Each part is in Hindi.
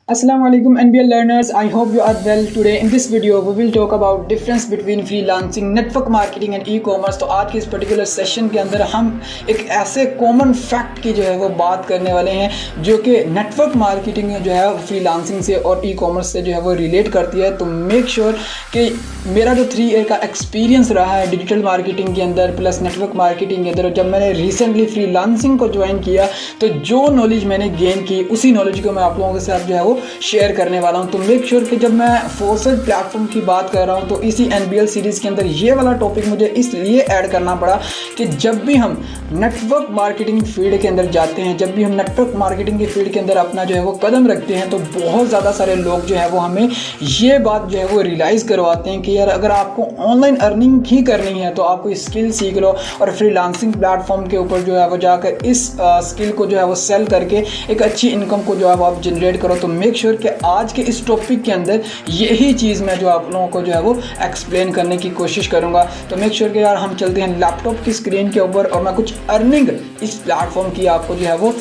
Assalamu alaikum NBL learners. I hope you are well. Today in this video we will talk about difference between freelancing, network marketing and e-commerce। तो आज के इस पर्टिकुलर सेशन के अंदर हम एक ऐसे कॉमन फैक्ट की जो है वो बात करने वाले हैं जो कि नेटवर्क मार्केटिंग जो है फ्रीलांसिंग से और ई-कॉमर्स से जो है वो रिलेट करती है। तो मेक श्योर कि मेरा जो 3 ईयर का एक्सपीरियंस रहा है डिजिटल मार्केटिंग के अंदर प्लस नेटवर्क मार्केटिंग के अंदर, जब मैंने रिसेंटली फ्रीलांसिंग को ज्वाइन किया तो जो नॉलेज मैंने गेन की उसी नॉलेज को मैं आप लोगों के साथ जो है वो शेयर करने वाला हूं। तो मेक श्योर कि जब मैं फोर्सेड प्लेटफॉर्म की बात कर रहा हूं तो इसी NBL सीरीज़ के अंदर ये वाला टॉपिक मुझे इसलिए ऐड करना पड़ा कि जब भी हम नेटवर्क मार्केटिंग फील्ड के अंदर जाते हैं, जब भी हम नेटवर्क मार्केटिंग की फील्ड के अंदर अपना जो है वो कदम रखते हैं तो बहुत ज़्यादा सारे लोग जो है वो हमें ये बात जो है वो रियलाइज़ करवाते हैं कि यार अगर आपको ऑनलाइन अर्निंग ही करनी है तो आपको स्किल सीख लो और फ्रीलांसिंग प्लेटफॉर्म के ऊपर जो है वो जाकर इस स्किल को जो है वो सेल करके एक अच्छी इनकम को जो है वो आप जनरेट करो। तो मेक श्योर कि आज के इस टॉपिक के अंदर यही चीज़ मैं जो आप लोगों को जो है वो एक्सप्लेन करने की कोशिश करूंगा। तो मेक श्योर कि यार हम चलते हैं लैपटॉप की स्क्रीन के ऊपर और मैं कुछ अर्निंग इस प्लेटफॉर्म की आपको जो है वो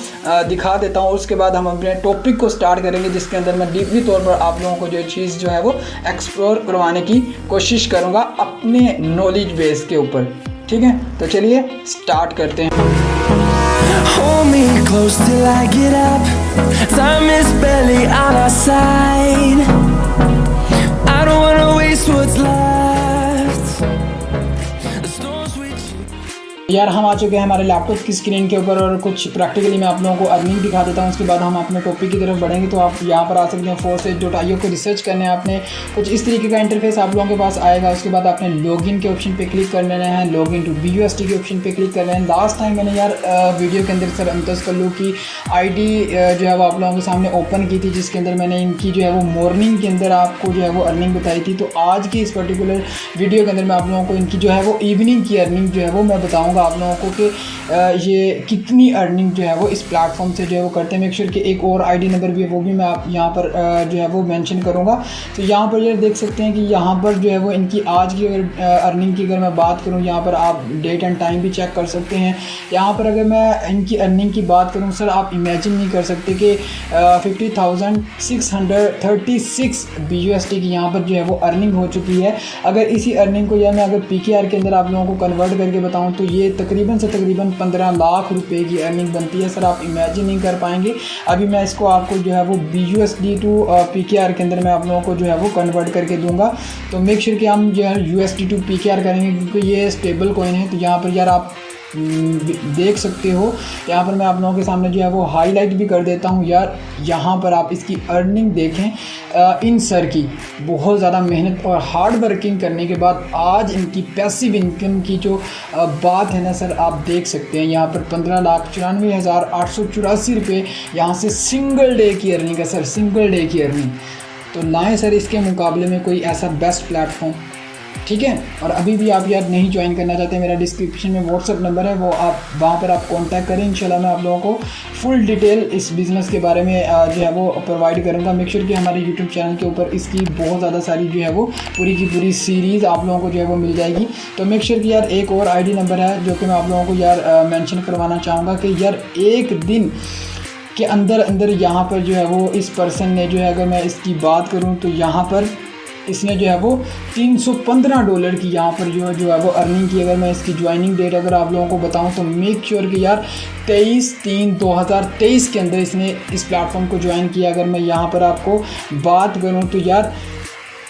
दिखा देता हूँ। उसके बाद हम अपने टॉपिक को स्टार्ट करेंगे जिसके अंदर मैं डीपली तौर पर आप लोगों को जो चीज़ जो है वो एक्सप्लोर करवाने की कोशिश करूँगा अपने नॉलेज बेस के ऊपर। ठीक है, तो चलिए स्टार्ट करते हैं। Hold me close till I get up. Time is barely on our side. I don't wanna waste what's left. The storms we यार हम आ चुके हैं हमारे लैपटॉप की स्क्रीन के ऊपर और कुछ प्रैक्टिकली मैं आप लोगों को अर्निंग दिखा देता हूँ। उसके बाद हम अपने टॉपिक की तरफ बढ़ेंगे। तो आप यहाँ पर आ सकते हैं force.io को रिसर्च करने हैं आपने, कुछ इस तरीके का इंटरफेस आप लोगों के पास आएगा। उसके बाद आपने लॉगिन के ऑप्शन पे क्लिक कर लेना है, लॉगिन टू BUSD के ऑप्शन पे क्लिक कर लेना है। लास्ट टाइम मैंने यार वीडियो के अंदर सर अमतज़ कल्लू की ID जो है वो आप लोगों के सामने ओपन की थी जिसके अंदर मैंने इनकी जो है वो मॉर्निंग के अंदर आपको जो है वो अर्निंग बताई थी। तो आज की इस पर्टिकुलर वीडियो के अंदर मैं आप लोगों को इनकी जो है वो इवनिंग की अर्निंग जो है वो मैं बताऊँगा आप लोगों को कि ये कितनी अर्निंग जो है वो इस प्लेटफॉर्म से जो है वो करते हैं। मेक श्योर कि एक और ID नंबर भी है वो भी मैं आप यहाँ पर जो है वो मेंशन करूँगा। तो यहाँ पर ये देख सकते हैं कि यहाँ पर जो है वो इनकी आज की अगर अर्निंग की अगर मैं बात करूँ, यहाँ पर आप डेट एंड टाइम भी चेक कर सकते हैं। यहाँ पर अगर मैं इनकी अर्निंग की बात करूँ सर, आप इमेजिन नहीं कर सकते कि 50,636 BUSD की यहाँ पर जो है वो अर्निंग हो चुकी है। अगर इसी अर्निंग को या मैं अगर PKR के अंदर आप लोगों को कन्वर्ट करके बताऊँ तो ये तकरीबन 15 लाख रुपए की अर्निंग बनती है। सर आप इमेजिन नहीं कर पाएंगे। अभी मैं इसको आपको जो है वो BUSD टू PKR के अंदर मैं आप लोगों को जो है वो कन्वर्ट करके दूंगा। तो मेक श्योर कि हम जो है USD टू PKR करेंगे क्योंकि ये स्टेबल कॉइन है। तो यहाँ पर यार आप देख सकते हो, यहाँ पर मैं आप लोगों के सामने जो है वो हाईलाइट भी कर देता हूँ। यार यहाँ पर आप इसकी अर्निंग देखें इन सर की बहुत ज़्यादा मेहनत और हार्ड वर्किंग करने के बाद आज इनकी पैसिव इनकम की जो बात है ना सर, आप देख सकते हैं यहाँ पर 15,94,884 रुपये यहाँ से सिंगल डे की अर्निंग है सर, सिंगल डे की अर्निंग। तो लाएँ सर इसके मुकाबले में कोई ऐसा बेस्ट प्लेटफॉर्म। ठीक है, और अभी भी आप यार नहीं ज्वाइन करना चाहते, मेरा डिस्क्रिप्शन में WhatsApp नंबर है, वो आप वहाँ पर आप कांटेक्ट करें। इंशाल्लाह मैं आप लोगों को फुल डिटेल इस बिज़नेस के बारे में जो है वो प्रोवाइड करूँगा। मेक श्योर कि हमारे YouTube चैनल के ऊपर इसकी बहुत ज़्यादा सारी जो है वो पूरी की पूरी सीरीज़ आप लोगों को जो है वो मिल जाएगी। तो मेक श्योर कि यार एक और ID नंबर है जो कि मैं आप लोगों को यार मेंशन करवाना चाहूँगा कि यार एक दिन के अंदर यहाँ पर जो है वो इस पर्सन ने जो है, अगर मैं इसकी बात करूँ तो यहाँ पर इसने जो है वो $315 की यहाँ पर जो है वो अर्निंग की। अगर मैं इसकी ज्वाइनिंग डेट अगर आप लोगों को बताऊं तो मेक श्योर कि यार 23/3/2023 के अंदर इसने इस प्लेटफॉर्म को ज्वाइन किया। अगर मैं यहाँ पर आपको बात करूँ तो यार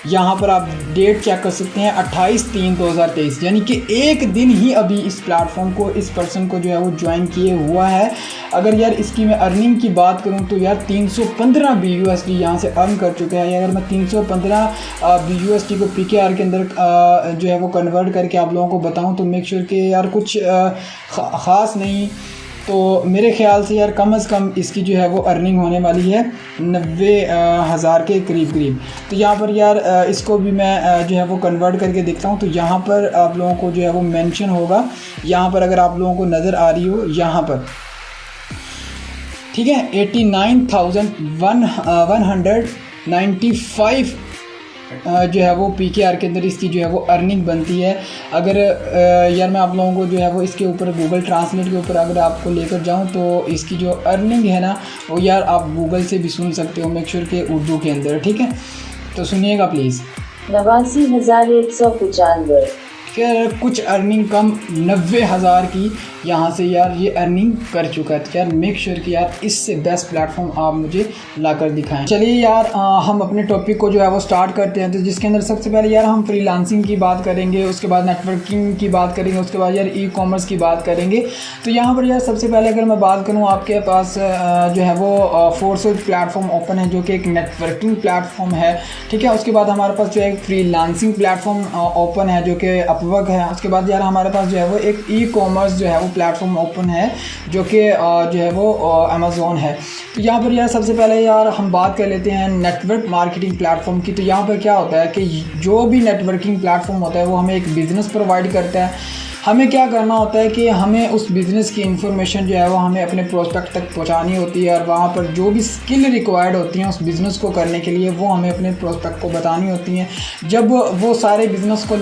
यहाँ पर आप डेट चेक कर सकते हैं 28/3/2023, यानी कि एक दिन ही अभी इस प्लेटफॉर्म को इस पर्सन को जो है वो ज्वाइन किए हुआ है। अगर यार इसकी मैं अर्निंग की बात करूँ तो यार 315 BUSD यहाँ से अर्न कर चुका है। अगर मैं 315 BUSD को PKR के अंदर जो है वो कन्वर्ट करके आप लोगों को बताऊँ तो मेक श्योर कि यार कुछ ख़ास नहीं तो मेरे ख्याल से यार कम से कम इसकी जो है वो अर्निंग होने वाली है 90,000 के करीब। तो यहाँ पर यार इसको भी मैं जो है वो कन्वर्ट करके देखता हूँ। तो यहाँ पर आप लोगों को जो है वो मेंशन होगा, यहाँ पर अगर आप लोगों को नज़र आ रही हो यहाँ पर, ठीक है, 89,195 जो है वो PKR के अंदर इसकी जो है वो अर्निंग बनती है। अगर यार मैं आप लोगों को जो है वो इसके ऊपर गूगल ट्रांसलेट के ऊपर अगर आपको लेकर जाऊं तो इसकी जो अर्निंग है ना वो यार आप गूगल से भी सुन सकते हो, मेक श्योर के उर्दू के अंदर, ठीक है। तो सुनिएगा प्लीज़। 89,195 यार कुछ अर्निंग कम 90,000 की यहाँ से यार ये अर्निंग कर चुका है। तो यार मेक श्योर कि यार इससे बेस्ट प्लेटफॉर्म आप मुझे लाकर दिखाएं। चलिए यार हम अपने टॉपिक को जो है वो स्टार्ट करते हैं। तो जिसके अंदर सबसे पहले यार हम फ्रीलांसिंग की बात करेंगे, उसके बाद नेटवर्किंग की बात करेंगे, उसके बाद यार ई-कॉमर्स की बात करेंगे। तो यहाँ पर यार सबसे पहले अगर मैं बात करूँ, आपके पास जो है वो फोर्सविल प्लेटफॉर्म ओपन है जो कि एक नेटवर्किंग प्लेटफॉर्म है, ठीक है। उसके बाद हमारे पास जो है एक फ्रीलांसिंग प्लेटफॉर्म ओपन है जो कि अपवर्क है। उसके बाद यार हमारे पास जो है वो एक ई-कॉमर्स जो है वो प्लेटफॉर्म ओपन है जो कि जो है वो अमेज़ॉन है। तो यहाँ पर यार सबसे पहले यार हम बात कर लेते हैं नेटवर्क मार्केटिंग प्लेटफॉर्म की। तो यहाँ पर क्या होता है कि जो भी नेटवर्किंग प्लेटफॉर्म होता है वो हमें एक बिज़नेस प्रोवाइड करता है। हमें क्या करना होता है कि हमें उस बिज़नेस की इन्फॉर्मेशन जो है वो हमें अपने प्रोस्पेक्ट तक पहुंचानी होती है, और वहाँ पर जो भी स्किल रिक्वायर्ड होती हैं उस बिज़नेस को करने के लिए वो हमें अपने प्रोस्पेक्ट को बतानी होती हैं। जब वो सारे बिज़नेस को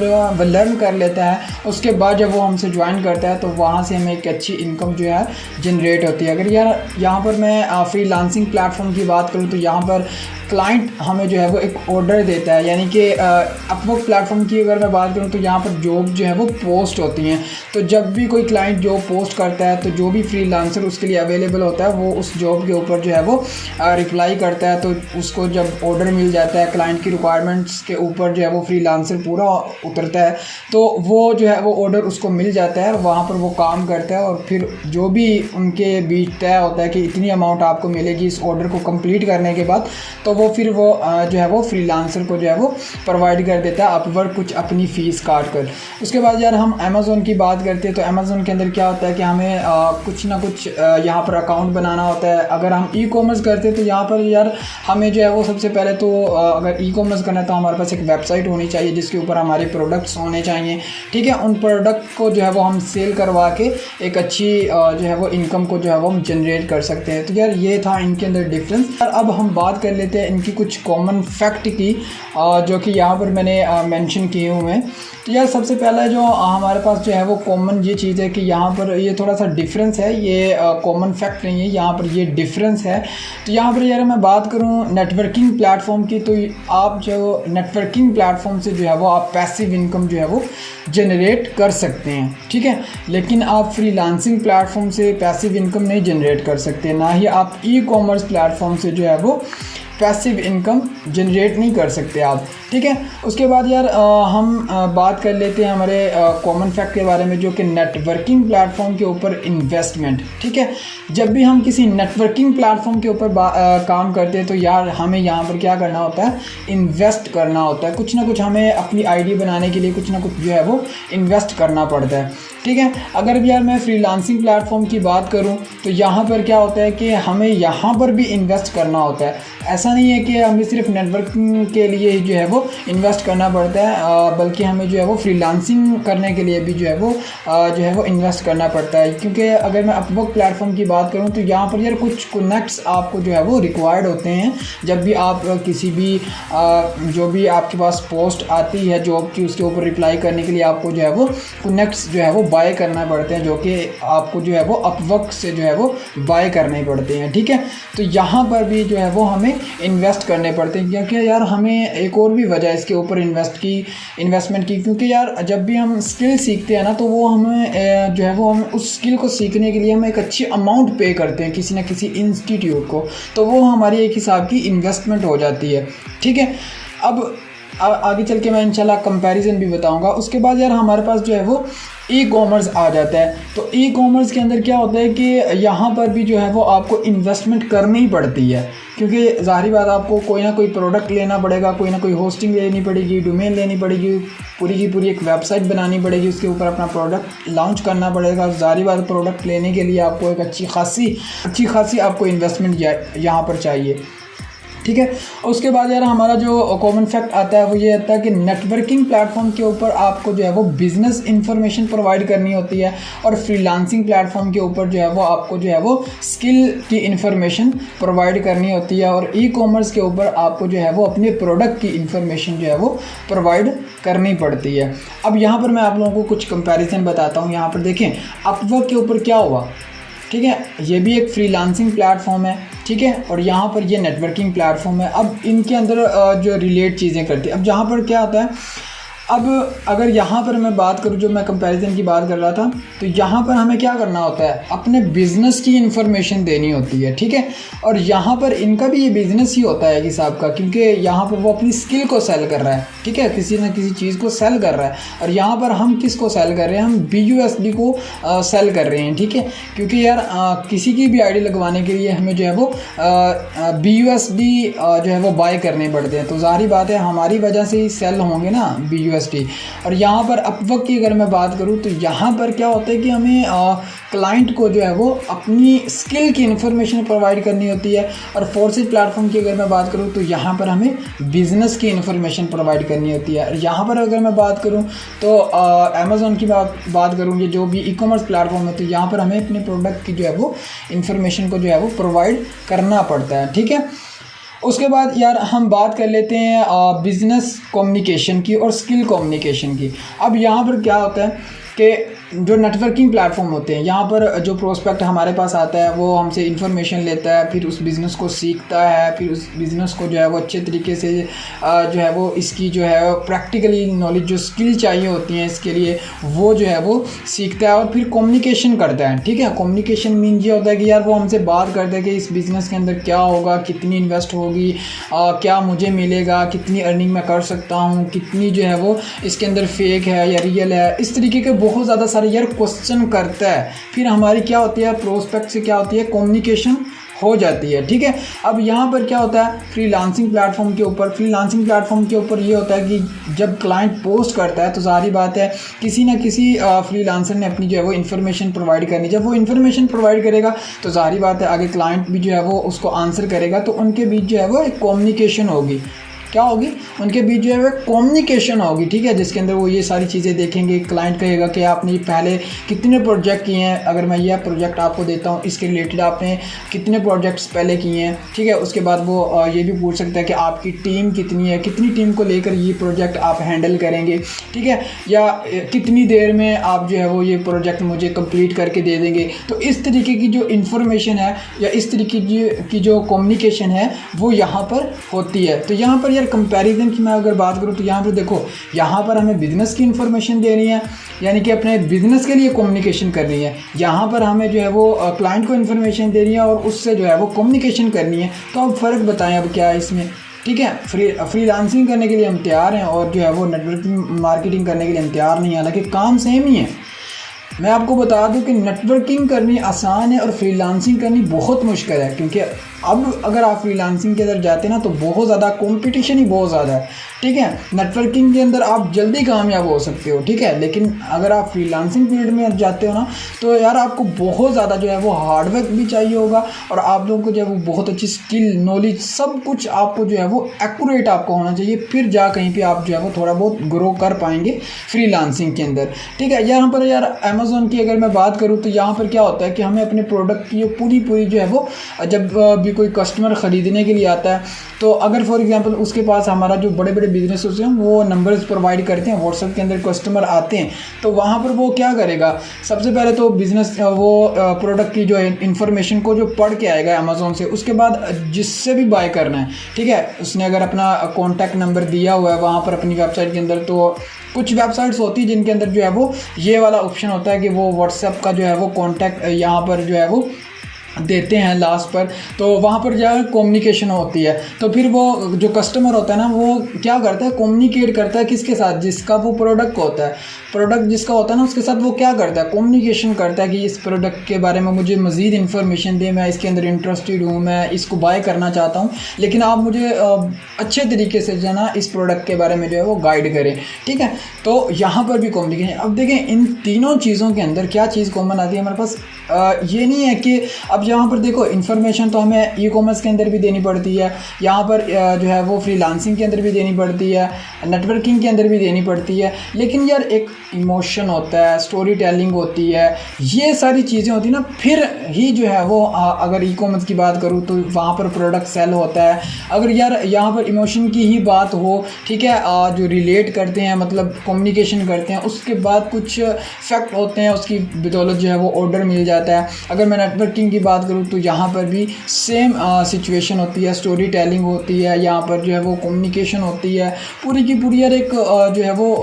लर्न कर लेता है उसके बाद जब वो हमसे ज्वाइन करता है तो वहाँ से हमें एक अच्छी इनकम जो है जनरेट होती है। अगर यार यहाँ पर मैं फ्रीलांसिंग प्लेटफॉर्म की बात करूँ तो यहाँ पर क्लाइंट हमें जो है वो एक ऑर्डर देता है, यानी कि अपवर्क प्लेटफॉर्म की अगर मैं बात करूँ तो यहाँ पर जॉब जो है वो पोस्ट होती हैं। तो जब भी कोई क्लाइंट जॉब पोस्ट करता है तो जो भी फ्रीलांसर उसके लिए अवेलेबल होता है वो उस जॉब के ऊपर जो है वो रिप्लाई करता है। तो उसको जब ऑर्डर मिल जाता है क्लाइंट की रिक्वायरमेंट्स के ऊपर जो है वो फ्रीलांसर पूरा उतरता है, तो वो जो है वो ऑर्डर उसको मिल जाता है और वहाँ पर वो काम करता है, और फिर जो भी उनके बीच तय होता है कि इतनी अमाउंट आपको मिलेगी इस ऑर्डर को कंप्लीट करने के बाद, तो वो फिर वो जो है वो फ्रीलांसर को जो है वो प्रोवाइड कर देता है अपवर्क कुछ अपनी फ़ीस काट कर। उसके बाद यार हम अमेज़ॉन की बात करते हैं। तो अमेज़ॉन के अंदर क्या होता है कि हमें कुछ ना कुछ यहाँ पर अकाउंट बनाना होता है। अगर हम ई-कॉमर्स करते हैं तो यहाँ पर यार हमें जो है वो सबसे पहले तो अगर ई-कॉमर्स करना है तो हमारे पास एक वेबसाइट होनी चाहिए जिसके ऊपर हमारे प्रोडक्ट्स होने चाहिए, ठीक है। उन प्रोडक्ट को जो है वो हम सेल करवा के एक अच्छी जो है वो इनकम को जो है वो हम जनरेट कर सकते हैं। तो यार ये था इनके अंदर डिफरेंस। और अब हम बात कर लेते हैं इनकी कुछ कॉमन फैक्ट की जो कि यहाँ पर मैंने मेंशन किए हुए हैं। तो यार सबसे पहला जो हमारे पास जो है वो कॉमन ये चीज़ है कि यहाँ पर ये थोड़ा सा डिफरेंस है, ये कॉमन फैक्ट नहीं है, यहाँ पर ये डिफरेंस है। तो यहाँ पर यार मैं बात करूँ नेटवर्किंग प्लेटफॉर्म की, तो आप जो नेटवर्किंग प्लेटफॉर्म से जो है वो आप पैसिव इनकम जो है वो जनरेट कर सकते हैं, ठीक है। लेकिन आप फ्रीलांसिंग प्लेटफॉर्म से पैसिव इनकम नहीं जनरेट कर सकते, ना ही आप ई-कॉमर्स प्लेटफॉर्म से जो है वो पैसिव इनकम जनरेट नहीं कर सकते आप, ठीक है। उसके बाद यार हम बात कर लेते हैं हमारे कॉमन फैक्ट के बारे में जो कि नेटवर्किंग प्लेटफॉर्म के ऊपर इन्वेस्टमेंट, ठीक है। जब भी हम किसी नेटवर्किंग प्लेटफॉर्म के ऊपर काम करते हैं तो यार हमें यहाँ पर क्या करना होता है, इन्वेस्ट करना होता है। कुछ ना कुछ हमें अपनी आईडी बनाने के लिए कुछ ना कुछ जो है वो इन्वेस्ट करना पड़ता है, ठीक है। अगर यार मैं फ्रीलांसिंग प्लेटफॉर्म की बात करूँ तो यहाँ पर क्या होता है कि हमें यहाँ पर भी इन्वेस्ट करना होता है। ऐसा नहीं है कि हमें सिर्फ नेटवर्किंग के लिए ही जो है वो इन्वेस्ट करना पड़ता है, बल्कि हमें जो है वो फ्रीलांसिंग करने के लिए भी जो है वो इन्वेस्ट करना पड़ता है। क्योंकि अगर मैं अपवर्क प्लेटफॉर्म की बात करूं तो यहाँ पर यार कुछ कनेक्ट्स आपको जो है वो रिक्वायर्ड होते हैं। जब भी आप किसी भी जो भी आपके पास पोस्ट आती है जॉब की उसके ऊपर रिप्लाई करने के लिए आपको जो है वो कनेक्ट्स जो है वो बाय करना पड़ते हैं, जो कि आपको जो है वो अपवर्क से जो है वो बाय करने पड़ते हैं, ठीक है। तो यहाँ पर भी जो है वो हमें इन्वेस्ट करने पड़ते हैं, क्योंकि यार हमें एक और भी वजह इसके ऊपर इन्वेस्टमेंट की, क्योंकि यार जब भी हम स्किल सीखते हैं ना तो वो हमें जो है वो हम उस स्किल को सीखने के लिए हम एक अच्छी अमाउंट पे करते हैं किसी ना किसी इंस्टीट्यूट को, तो वो हमारी एक हिसाब की इन्वेस्टमेंट हो जाती है, ठीक है। अब आगे चल के मैं इंशाल्लाह कंपैरिजन भी बताऊंगा। उसके बाद यार हमारे पास जो है वो ई-कॉमर्स आ जाता है। तो ई-कॉमर्स के अंदर क्या होता है कि यहाँ पर भी जो है वो आपको इन्वेस्टमेंट करनी ही पड़ती है, क्योंकि ज़ाहिर बात आपको कोई ना कोई प्रोडक्ट लेना पड़ेगा, कोई ना कोई होस्टिंग लेनी पड़ेगी, डोमेन लेनी पड़ेगी, पूरी की पूरी एक वेबसाइट बनानी पड़ेगी, उसके ऊपर अपना प्रोडक्ट लॉन्च करना पड़ेगा। ज़ाहिर बात प्रोडक्ट लेने के लिए आपको एक अच्छी खासी आपको इन्वेस्टमेंट यहाँ पर चाहिए, ठीक है। उसके बाद यार हमारा जो कॉमन फैक्ट आता है वो ये आता है कि नेटवर्किंग प्लेटफॉर्म के ऊपर आपको जो है वो बिज़नेस इंफॉर्मेशन प्रोवाइड करनी होती है, और फ्रीलांसिंग प्लेटफॉर्म के ऊपर जो है वो आपको जो है वो स्किल की इंफॉर्मेशन प्रोवाइड करनी होती है, और ई कॉमर्स के ऊपर आपको जो है वो अपने प्रोडक्ट की इंफॉर्मेशन जो है वो प्रोवाइड करनी पड़ती है। अब यहाँ पर मैं आप लोगों को कुछ कंपैरिजन बताता हूँ। यहाँ पर देखें अपवर्क के ऊपर क्या हुआ, ठीक है, ये भी एक फ्रीलांसिंग प्लेटफॉर्म है, ठीक है, और यहाँ पर ये नेटवर्किंग प्लेटफॉर्म है। अब इनके अंदर जो रिलेट चीज़ें करती है, अब जहाँ पर क्या होता है, अब अगर यहाँ पर मैं बात करूँ, जो मैं कंपैरिजन की बात कर रहा था, तो यहाँ पर हमें क्या करना होता है, अपने बिज़नेस की इन्फॉर्मेशन देनी होती है, ठीक है, और यहाँ पर इनका भी ये बिज़नेस ही होता है हिसाब का, क्योंकि यहाँ पर वो अपनी स्किल को सेल कर रहा है, ठीक है, किसी न किसी चीज़ को सेल कर रहा है, और यहाँ पर हम किसको सेल कर रहे हैं, हम BUSD को सेल कर रहे हैं, ठीक है, क्योंकि यार किसी की भी आईडी लगवाने के लिए हमें जो है वो BUSD जो है वो बाय करने पड़ते हैं, तो ज़ाहिर बात है हमारी वजह से ही सेल होंगे ना BUSD। और यहाँ पर अपवर्क की अगर मैं बात करूँ तो यहाँ पर क्या होता है कि हमें क्लाइंट को जो है वो अपनी स्किल की इन्फॉर्मेशन प्रोवाइड करनी होती है, और फोर्सेज प्लेटफॉर्म की अगर मैं बात करूँ तो यहाँ पर हमें बिज़नेस की इन्फॉर्मेशन प्रोवाइड करनी होती है। और यहाँ पर अगर मैं बात करूँ तो अमेज़ॉन की बात करूँ, ये जो भी ई कॉमर्स प्लेटफॉर्म है, तो यहाँ पर हमें अपने प्रोडक्ट की जो है वो इन्फॉर्मेशन को जो है वो प्रोवाइड करना पड़ता है, ठीक है। उसके बाद यार हम बात कर लेते हैं बिज़नेस कम्युनिकेशन की और स्किल कम्युनिकेशन की। अब यहाँ पर क्या होता है कि जो नेटवर्किंग प्लेटफॉर्म होते हैं, यहाँ पर जो प्रोस्पेक्ट हमारे पास आता है वो हमसे इन्फॉर्मेशन लेता है, फिर उस बिज़नेस को सीखता है, फिर उस बिज़नेस को जो है वो अच्छे तरीके से जो है वो इसकी जो है प्रैक्टिकली नॉलेज जो स्किल चाहिए होती हैं इसके लिए वो जो है वो सीखता है, और फिर कम्युनिकेशन करता है, ठीक है। कम्युनिकेशन मीन ये होता है कि यार वो हमसे बात करता है कि इस बिज़नेस के अंदर क्या होगा, कितनी इन्वेस्ट होगी, क्या मुझे मिलेगा, कितनी अर्निंग मैं कर सकता हूँ, कितनी जो है वो इसके अंदर फेक है या रियल है, इस तरीके के बहुत ज़्यादा सारे यार क्वेश्चन करता है। फिर हमारी क्या होती है, प्रोस्पेक्ट से क्या होती है, कम्युनिकेशन हो जाती है, ठीक है। अब यहाँ पर क्या होता है, फ्रीलांसिंग प्लेटफॉर्म के ऊपर ये होता है कि जब क्लाइंट पोस्ट करता है तो सारी बात है किसी ना किसी फ्रीलांसर ने अपनी जो है वो इन्फॉर्मेशन प्रोवाइड करनी। जब वो इन्फॉर्मेशन प्रोवाइड करेगा तो सारी बात है आगे क्लाइंट भी जो है वो उसको आंसर करेगा, तो उनके बीच जो है वो एक कम्युनिकेशन होगी। क्या होगी, उनके बीच जो है वो कम्युनिकेशन होगी, ठीक है, जिसके अंदर वो ये सारी चीज़ें देखेंगे। क्लाइंट कहेगा कि आपने पहले कितने प्रोजेक्ट किए हैं, अगर मैं यह प्रोजेक्ट आपको देता हूँ इसके रिलेटेड आपने कितने प्रोजेक्ट्स पहले किए हैं, ठीक है। उसके बाद वो ये भी पूछ सकता है कि आपकी टीम कितनी है, कितनी टीम को लेकर ये प्रोजेक्ट आप हैंडल करेंगे, ठीक है, या कितनी देर में आप जो है वो ये प्रोजेक्ट मुझे कंप्लीट करके दे देंगे। तो इस तरीके की जो इन्फॉर्मेशन है या इस तरीके की जो कम्युनिकेशन है वो यहाँ पर होती है। तो यहाँ पर कंपैरिजन की मैं अगर बात करूं तो यहाँ पर देखो, यहाँ पर हमें बिज़नेस की इन्फॉर्मेशन देनी है, यानी कि अपने बिज़नेस के लिए कम्युनिकेशन करनी है। यहाँ पर हमें जो है वो क्लाइंट को इन्फॉर्मेशन देनी है और उससे जो है वो कम्युनिकेशन करनी है। तो अब फ़र्क बताएं अब क्या है इसमें, ठीक है। फ्रीलांसिंग करने के लिए हम तैयार हैं और जो है वो नेटवर्किंग मार्केटिंग करने के लिए हम तैयार नहीं, हालांकि काम सेम ही है। मैं आपको बता दूं कि नेटवर्किंग करनी आसान है और फ्रीलांसिंग करनी बहुत मुश्किल है, क्योंकि अब अगर आप फ्रीलांसिंग के अंदर जाते हैं ना तो बहुत ज़्यादा कंपटीशन ही बहुत ज़्यादा है, ठीक है। नेटवर्किंग के अंदर आप जल्दी कामयाब हो सकते हो, ठीक है, लेकिन अगर आप फ्रीलांसिंग फील्ड में जाते हो ना तो यार आपको बहुत ज़्यादा जो है वो हार्डवर्क भी चाहिए होगा, और आप लोगों को जो है वो बहुत अच्छी स्किल नॉलेज सब कुछ आपको जो है वो एक्यूरेट आपको होना चाहिए, फिर जा कहीं पर आप जो है वो थोड़ा बहुत ग्रो कर पाएंगे फ्रीलांसिंग के अंदर, ठीक है। यहाँ पर यार अमेज़ॉन की अगर मैं बात करूँ तो यहाँ पर क्या होता है कि हमें अपने प्रोडक्ट की पूरी जो है वो जब भी कोई कस्टमर ख़रीदने के लिए आता है तो अगर फॉर एग्जांपल उसके पास हमारा जो बड़े बड़े बिजनेस होते हैं वो नंबर्स प्रोवाइड करते हैं, व्हाट्सएप के अंदर कस्टमर आते हैं तो वहाँ पर वो क्या करेगा, सबसे पहले तो बिज़नेस वो प्रोडक्ट की जो इन्फॉर्मेशन को जो पढ़ के आएगा अमेज़ॉन से, उसके बाद जिससे भी बाय करना है, ठीक है, उसने अगर अपना कॉन्टैक्ट नंबर दिया हुआ है वहाँ पर अपनी वेबसाइट के अंदर, तो कुछ वेबसाइट्स होती है जिनके अंदर जो है वो ये वाला ऑप्शन होता है कि वो व्हाट्सएप का जो है वो कॉन्टैक्ट यहाँ पर जो है वो देते हैं लास्ट पर, तो वहाँ पर जो है कम्युनिकेशन होती है। तो फिर वो जो कस्टमर होता है ना वो क्या करता है, कम्युनिकेट करता है किसके साथ, जिसका वो प्रोडक्ट होता है, प्रोडक्ट जिसका होता है ना उसके साथ वो क्या करता है, कम्युनिकेशन करता है कि इस प्रोडक्ट के बारे में मुझे मज़ीद इन्फॉर्मेशन दे, मैं इसके अंदर इंटरेस्टेड हूँ, मैं इसको बाय करना चाहता हूँ, लेकिन आप मुझे अच्छे तरीके से जो है ना इस प्रोडक्ट के बारे में जो है वो गाइड करें, ठीक है। तो यहाँ पर भी कम्युनिकेशन। अब देखें इन तीनों चीज़ों के अंदर क्या चीज़ कॉमन आती है हमारे पास, ये नहीं है कि अब यहाँ पर देखो इन्फॉर्मेशन तो हमें ई कॉमर्स के अंदर भी देनी पड़ती है, यहाँ पर जो है वो फ्रीलांसिंग के अंदर भी देनी पड़ती है, नेटवर्किंग के अंदर भी देनी पड़ती है। लेकिन यार एक इमोशन होता है, स्टोरी टेलिंग होती है, ये सारी चीज़ें होती हैं ना, फिर ही जो है वो अगर ई कॉमर्स की बात करूँ तो वहाँ पर प्रोडक्ट सेल होता है। अगर यार यहाँ पर इमोशन की ही बात हो, ठीक है, जो रिलेट करते हैं मतलब कम्युनिकेशन करते हैं, उसके बाद कुछ फैक्ट होते हैं, उसकी बदौलत जो है वो ऑर्डर मिल जाता है। अगर मैं नेटवर्किंग की बात करूँ तो यहाँ पर भी सेम सिचुएशन होती है, स्टोरी टेलिंग होती है, यहाँ पर जो है वो कम्युनिकेशन होती है, पूरी की पूरी यार एक जो है वो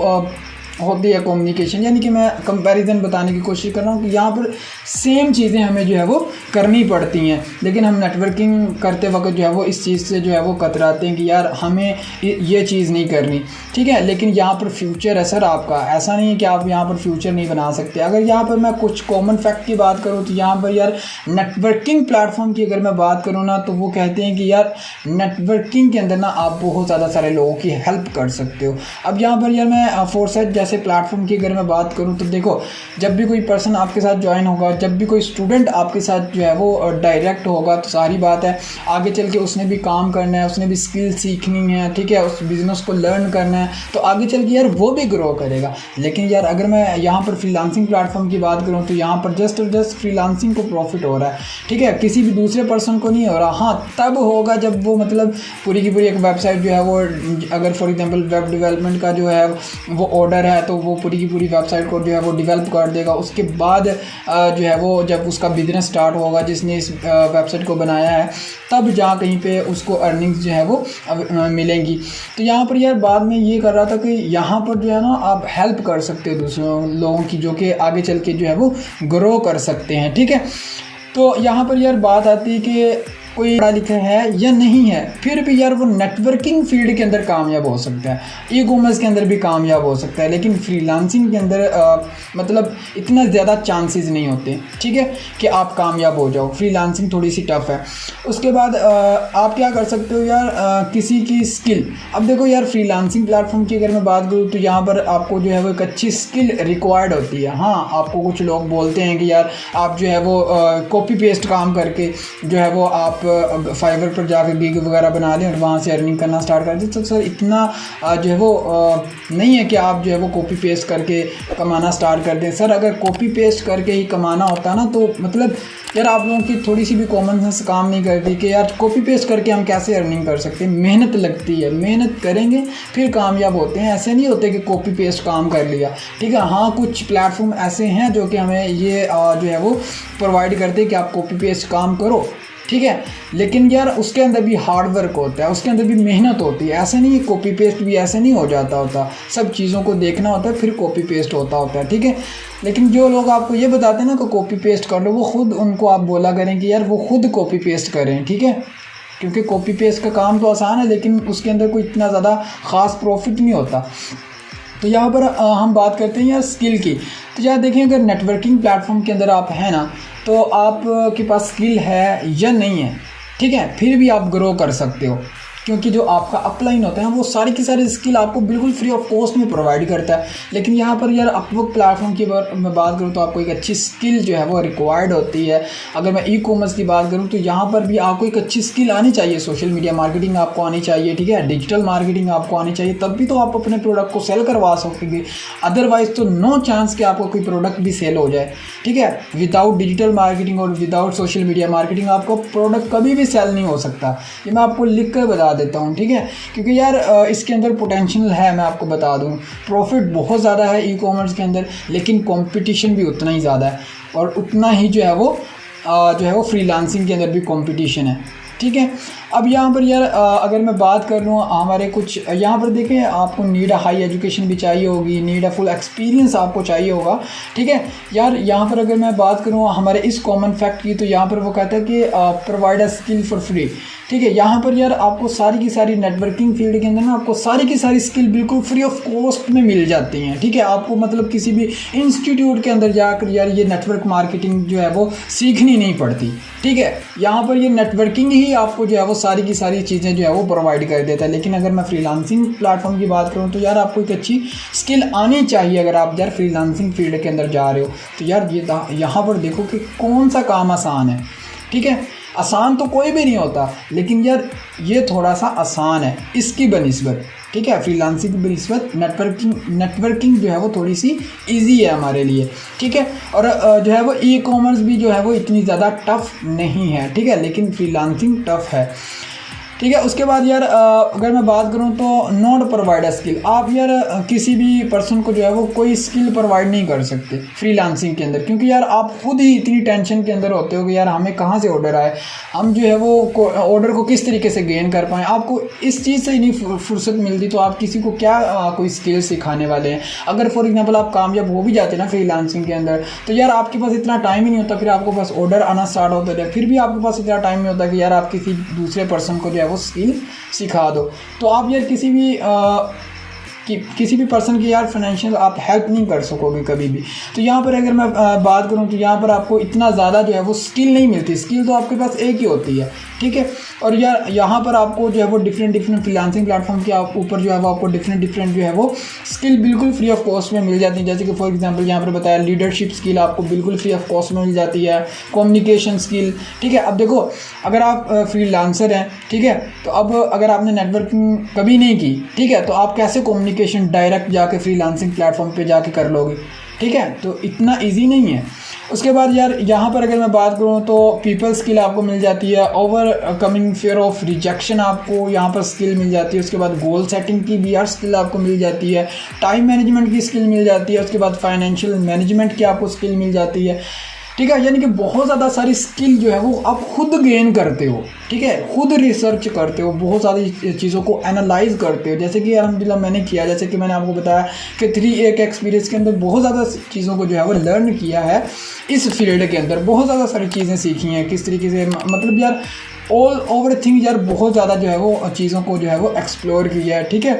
होती है कम्युनिकेशन। यानी कि मैं कंपैरिजन बताने की कोशिश कर रहा हूँ कि यहाँ पर सेम चीज़ें हमें जो है वो करनी पड़ती हैं, लेकिन हम नेटवर्किंग करते वक्त जो है वो इस चीज़ से जो है वो कतराते हैं कि यार हमें ये चीज़ नहीं करनी, ठीक है। लेकिन यहाँ पर फ्यूचर है सर आपका, ऐसा नहीं है कि आप यहाँ पर फ्यूचर नहीं बना सकते। अगर यहाँ पर मैं कुछ कॉमन फैक्ट की बात करूँ तो यहाँ पर यार नेटवर्किंग प्लेटफॉर्म की अगर मैं बात करूँ ना, तो वो कहते हैं कि यार नेटवर्किंग के अंदर ना आप बहुत ज़्यादा सारे लोगों की हेल्प कर सकते हो। अब यहाँ पर यार मैं फोरसेट जैसे प्लेटफॉर्म की अगर मैं बात करूँ तो देखो, जब भी कोई पर्सन आपके साथ ज्वाइन होगा, जब भी कोई स्टूडेंट आपके साथ जो है वो डायरेक्ट होगा, तो सारी बात है आगे चल के उसने भी काम करना है, उसने भी स्किल सीखनी है, ठीक है, उस बिज़नेस को लर्न करना है, तो आगे चल के यार वो भी ग्रो करेगा। लेकिन यार अगर मैं यहाँ पर फ्रीलांसिंग प्लेटफॉर्म की बात करूँ तो यहाँ पर जस्ट और जस्ट फ्रीलांसिंग को प्रॉफिट हो रहा है, ठीक है, किसी भी दूसरे पर्सन को नहीं हो रहा। हाँ तब होगा जब वो मतलब पूरी की पूरी एक वेबसाइट जो है वो, अगर फॉर एग्जांपल वेब डेवलपमेंट का जो है वो ऑर्डर है तो वो पूरी की पूरी वेबसाइट को जो है वो डेवलप कर देगा। उसके बाद जो है वो जब उसका बिजनेस स्टार्ट होगा, जिसने इस वेबसाइट को बनाया है, तब जहाँ कहीं पे उसको अर्निंग्स जो है वो मिलेंगी। तो यहाँ पर यार बाद में ये कर रहा था कि यहाँ पर जो है ना आप हेल्प कर सकते हो दूसरे लोगों की, जो कि आगे चल के जो है वो ग्रो कर सकते हैं, ठीक है। तो यहाँ पर यार बात आती है कि कोई पढ़ा लिखा है या नहीं है, फिर भी यार वो नेटवर्किंग फील्ड के अंदर कामयाब हो सकता है, ई कॉमर्स के अंदर भी कामयाब हो सकता है, लेकिन फ्रीलांसिंग के अंदर मतलब इतना ज़्यादा चांसेस नहीं होते, ठीक है, कि आप कामयाब हो जाओ। फ्रीलांसिंग थोड़ी सी टफ है। उसके बाद आप क्या कर सकते हो यार, किसी की स्किल। अब देखो यार फ्रीलांसिंग प्लेटफॉर्म की अगर मैं बात करूँ तो यहाँ पर आपको जो है वो एक अच्छी स्किल रिक्वायर्ड होती है। हाँ आपको कुछ लोग बोलते हैं कि यार आप जो है वो कॉपी पेस्ट काम करके जो है वो आप फाइवर पर जाकर गिग वगैरह बना लें और वहाँ से अर्निंग करना स्टार्ट कर दें। तो सर इतना जो है वो नहीं है कि आप जो है वो कॉपी पेस्ट करके कमाना स्टार्ट कर दें। सर अगर कॉपी पेस्ट करके ही कमाना होता ना, तो मतलब यार आप लोगों की थोड़ी सी भी कॉमन सेंस काम नहीं करती कि यार कॉपी पेस्ट करके हम कैसे अर्निंग कर सकते हैं। मेहनत लगती है, मेहनत करेंगे फिर कामयाब होते हैं। ऐसे नहीं होते कि कॉपी पेस्ट काम कर लिया, ठीक है। हाँ कुछ प्लेटफॉर्म ऐसे हैं जो कि हमें ये जो है वो प्रोवाइड करते हैं कि आप कॉपी पेस्ट काम करो, ठीक है, लेकिन यार उसके अंदर भी हार्ड वर्क होता है, उसके अंदर भी मेहनत होती है। ऐसे नहीं कॉपी पेस्ट भी ऐसे नहीं हो जाता होता, सब चीज़ों को देखना होता है फिर कॉपी पेस्ट होता है, ठीक है। लेकिन जो लोग आपको ये बताते हैं ना कि कॉपी पेस्ट कर लो, वो खुद उनको आप बोला करें कि यार वो खुद कॉपी पेस्ट करें, ठीक है, क्योंकि कॉपी पेस्ट का काम तो आसान है लेकिन उसके अंदर कोई इतना ज़्यादा ख़ास प्रॉफिट नहीं होता। तो यहाँ पर हम बात करते हैं यार स्किल की। तो यार देखें अगर नेटवर्किंग प्लेटफॉर्म के अंदर आप हैं ना, तो आपके पास स्किल है या नहीं है, ठीक है, फिर भी आप ग्रो कर सकते हो, क्योंकि जो आपका अपलाइन होता है वो सारी की सारी स्किल आपको बिल्कुल फ्री ऑफ कॉस्ट में प्रोवाइड करता है। लेकिन यहाँ पर यार अपवर्क प्लेटफॉर्म की मैं बात करूँ तो आपको एक अच्छी स्किल जो है वो रिक्वायर्ड होती है। अगर मैं ई कॉमर्स की बात करूँ तो यहाँ पर भी आपको एक अच्छी स्किल आनी चाहिए। सोशल मीडिया मार्केटिंग आपको आनी चाहिए, ठीक है, डिजिटल मार्केटिंग आपको आनी चाहिए, तब भी तो आप अपने प्रोडक्ट को सेल करवा सकेंगे। अदरवाइज तो नो चांस कि आपका कोई प्रोडक्ट भी सेल हो जाए, ठीक है। विदाउट डिजिटल मार्केटिंग और विदाउट सोशल मीडिया मार्केटिंग आपका प्रोडक्ट कभी भी सेल नहीं हो सकता। ये मैं आपको लिख कर बता देता हूँ, ठीक है, क्योंकि यार इसके अंदर पोटेंशियल है। मैं आपको बता दूँ प्रॉफिट बहुत ज़्यादा है ई कॉमर्स के अंदर, लेकिन कंपटीशन भी उतना ही ज़्यादा है और उतना ही जो है वो फ्रीलांसिंग के अंदर भी कंपटीशन है, ठीक है। अब यहाँ पर यार अगर मैं बात कर लूँ हमारे कुछ यहाँ पर देखें, आपको नीड अ हाई एजुकेशन भी चाहिए होगी, नीड अ फुल एक्सपीरियंस आपको चाहिए होगा, ठीक है। यार यहाँ पर अगर मैं बात करूँ हमारे इस कॉमन फैक्ट की, तो यहाँ पर वो कहता है कि provide a skill for free, ठीक है। यहाँ पर यार आपको सारी की सारी नेटवर्किंग फील्ड के अंदर ना आपको सारी की सारी स्किल बिल्कुल फ्री ऑफ कॉस्ट में मिल जाती हैं, ठीक है। आपको मतलब किसी भी इंस्टीट्यूट के अंदर जाकर यार ये नेटवर्क मार्केटिंग जो है वो सीखनी नहीं पड़ती, ठीक है। यहाँ पर ये नेटवर्किंग ही आपको जो है वो सारी की सारी चीज़ें जो है वो प्रोवाइड कर देता है। लेकिन अगर मैं फ्रीलांसिंग प्लेटफॉर्म की बात करूँ तो यार आपको एक अच्छी स्किल आनी चाहिए। अगर आप यार फ्रीलांसिंग फील्ड के अंदर जा रहे हो तो यार ये यहाँ पर देखो कि कौन सा काम आसान है, ठीक है। आसान तो कोई भी नहीं होता, लेकिन यार ये थोड़ा सा आसान है इसकी बनिस्बत, ठीक है। फ्रीलांसिंग की बनिस्बत नेटवर्किंग जो है वो थोड़ी सी इजी है हमारे लिए, ठीक है। और जो है वो ई कॉमर्स भी जो है वो इतनी ज़्यादा टफ नहीं है, ठीक है, लेकिन फ्रीलांसिंग टफ है, ठीक है। उसके बाद यार अगर मैं बात करूं तो नॉट प्रोवाइड स्किल, आप यार किसी भी पर्सन को जो है वो कोई स्किल प्रोवाइड नहीं कर सकते फ्रीलांसिंग के अंदर, क्योंकि यार आप खुद ही इतनी टेंशन के अंदर होते हो कि यार हमें कहाँ से ऑर्डर आए, हम जो है वो ऑर्डर को किस तरीके से गेन कर पाएँ। आपको इस चीज़ से ही नहीं फुर्सत मिलती तो आप किसी को क्या कोई स्किल सिखाने वाले हैं। अगर फॉर एग्जाम्पल आप कामयाब हो भी जाते ना फ्रीलांसिंग के अंदर, तो यार आपके पास इतना टाइम ही नहीं होता, फिर आपको पास ऑर्डर आना स्टार्ट होता है, फिर भी आपके पास इतना टाइम नहीं होता कि यार आप किसी दूसरे पर्सन को जो है वो स्किल सिखा दो। तो आप यार किसी भी पर्सन की यार फाइनेंशियल आप हेल्प नहीं कर सकोगे कभी भी। तो यहाँ पर अगर मैं बात करूँ तो यहाँ पर आपको इतना ज़्यादा जो है वो स्किल नहीं मिलती, स्किल तो आपके पास एक ही होती है, ठीक है। और यार यहाँ पर आपको जो है वो डिफरेंट फ्रीलांसिंग प्लेटफॉर्म के ऊपर जो है वो आपको डिफरेंट जो है वो स्किल बिल्कुल फ्री ऑफ कॉस्ट में मिल जाती है। जैसे कि फॉर एग्जांपल यहाँ पर बताया लीडरशिप स्किल आपको बिल्कुल फ्री ऑफ कॉस्ट में मिल जाती है, कम्युनिकेशन स्किल, ठीक है। अब देखो अगर आप फ्रीलांसर हैं, ठीक है, तो अब अगर आपने नेटवर्किंग कभी नहीं की, ठीक है, तो आप कैसे कम्युनिकेशन डायरेक्ट जाके फ्रीलांसिंग प्लेटफॉर्म पे जाके कर लोगे, ठीक है। तो इतना ईजी नहीं है। उसके बाद यार यहाँ पर अगर मैं बात करूँ तो पीपल स्किल आपको मिल जाती है, ओवरकमिंग फियर ऑफ रिजेक्शन आपको यहाँ पर स्किल मिल जाती है। उसके बाद गोल सेटिंग की भी यार स्किल आपको मिल जाती है, टाइम मैनेजमेंट की स्किल मिल जाती है, उसके बाद फाइनेंशियल मैनेजमेंट की आपको स्किल मिल जाती है, ठीक है। यानी कि बहुत ज़्यादा सारी स्किल जो है वो आप खुद गेन करते हो, ठीक है, खुद रिसर्च करते हो, बहुत सारी चीज़ों को एनालाइज करते हो। जैसे कि अलहमदिल्ला मैंने किया, जैसे कि मैंने आपको बताया कि 3 एक्सपीरियंस के अंदर बहुत ज़्यादा चीज़ों को जो है वो लर्न किया है इस फील्ड के अंदर, बहुत ज़्यादा सारी चीज़ें सीखी हैं किस तरीके से, मतलब यार ऑल ओवर थिंग यार बहुत ज़्यादा जो है वो चीज़ों को जो है वो एक्सप्लोर किया है, ठीक है।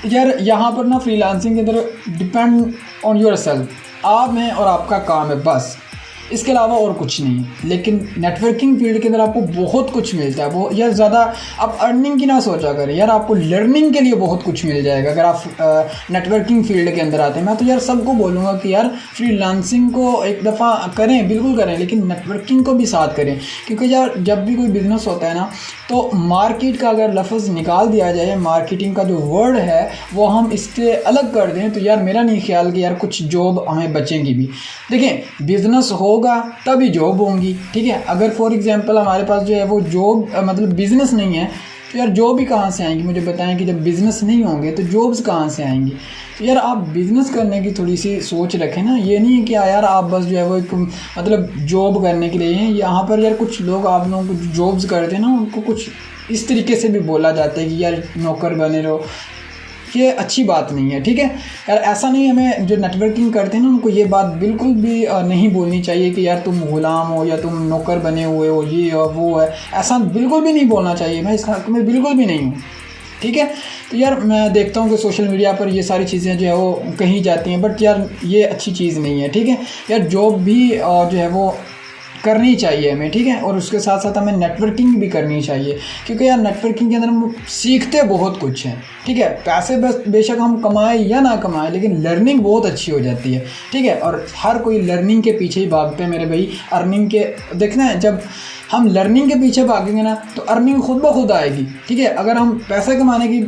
यार यहाँ पर ना फ्रीलांसिंग के अंदर डिपेंड ऑन योर सेल्फ, आप हैं और आपका काम है बस, इसके अलावा और कुछ नहीं है। लेकिन नेटवर्किंग फील्ड के अंदर आपको बहुत कुछ मिलता है, वो यार ज़्यादा आप अर्निंग की ना सोचा करें, यार आपको लर्निंग के लिए बहुत कुछ मिल जाएगा अगर आप नेटवर्किंग फील्ड के अंदर आते हैं। मैं तो यार सबको बोलूँगा कि यार फ्रीलांसिंग को एक दफ़ा करें, बिल्कुल करें, लेकिन नेटवर्किंग को भी साथ करें, क्योंकि यार जब भी कोई बिज़नेस होता है ना, तो मार्केट का अगर लफ्ज़ निकाल दिया जाए, मार्केटिंग का जो वर्ड है वो हम इससे अलग कर दें, तो यार मेरा नहीं ख्याल कि यार कुछ जॉब हमें बचेंगी भी। देखें बिज़नेस होगा तभी जॉब होंगी, ठीक है। अगर फॉर एग्जांपल हमारे पास जो है वो जॉब मतलब बिज़नेस नहीं है, तो यार जॉब भी कहाँ से आएंगी, मुझे बताएं कि जब बिज़नेस नहीं होंगे तो जॉब्स कहाँ से आएंगी। तो यार आप बिज़नेस करने की थोड़ी सी सोच रखें ना, ये नहीं है कि यार आप बस जो है वो एक मतलब जॉब करने के लिए हैं। यहाँ पर यार कुछ लोग आप लोगों को जो जॉब्स करते हैं ना, उनको कुछ इस तरीके से भी बोला जाता है कि यार नौकर बने रहो, ये अच्छी बात नहीं है, ठीक है। यार ऐसा नहीं, हमें जो नेटवर्किंग करते हैं ना उनको ये बात बिल्कुल भी नहीं बोलनी चाहिए कि यार तुम गुलाम हो या तुम नौकर बने हुए हो, ये और वो है, ऐसा बिल्कुल भी नहीं बोलना चाहिए। मैं इस हक़ में बिल्कुल भी नहीं हूँ, ठीक है। तो यार मैं देखता हूँ कि सोशल मीडिया पर ये सारी चीज़ें जो है वो कही जाती हैं, बट यार ये अच्छी चीज़ नहीं है, ठीक है। यार जॉब भी जो है वो करनी चाहिए हमें, ठीक है, और उसके साथ साथ हमें नेटवर्किंग भी करनी चाहिए, क्योंकि यार नेटवर्किंग के अंदर हम सीखते बहुत कुछ हैं, ठीक है। पैसे बेशक हम कमाएं या ना कमाएं, लेकिन लर्निंग बहुत अच्छी हो जाती है, ठीक है। और हर कोई लर्निंग के पीछे ही भागते हैं मेरे भाई, अर्निंग के देखना है, जब हम लर्निंग के पीछे भागेंगे ना तो अर्निंग खुद ब खुद आएगी, ठीक है। अगर हम पैसा कमाने की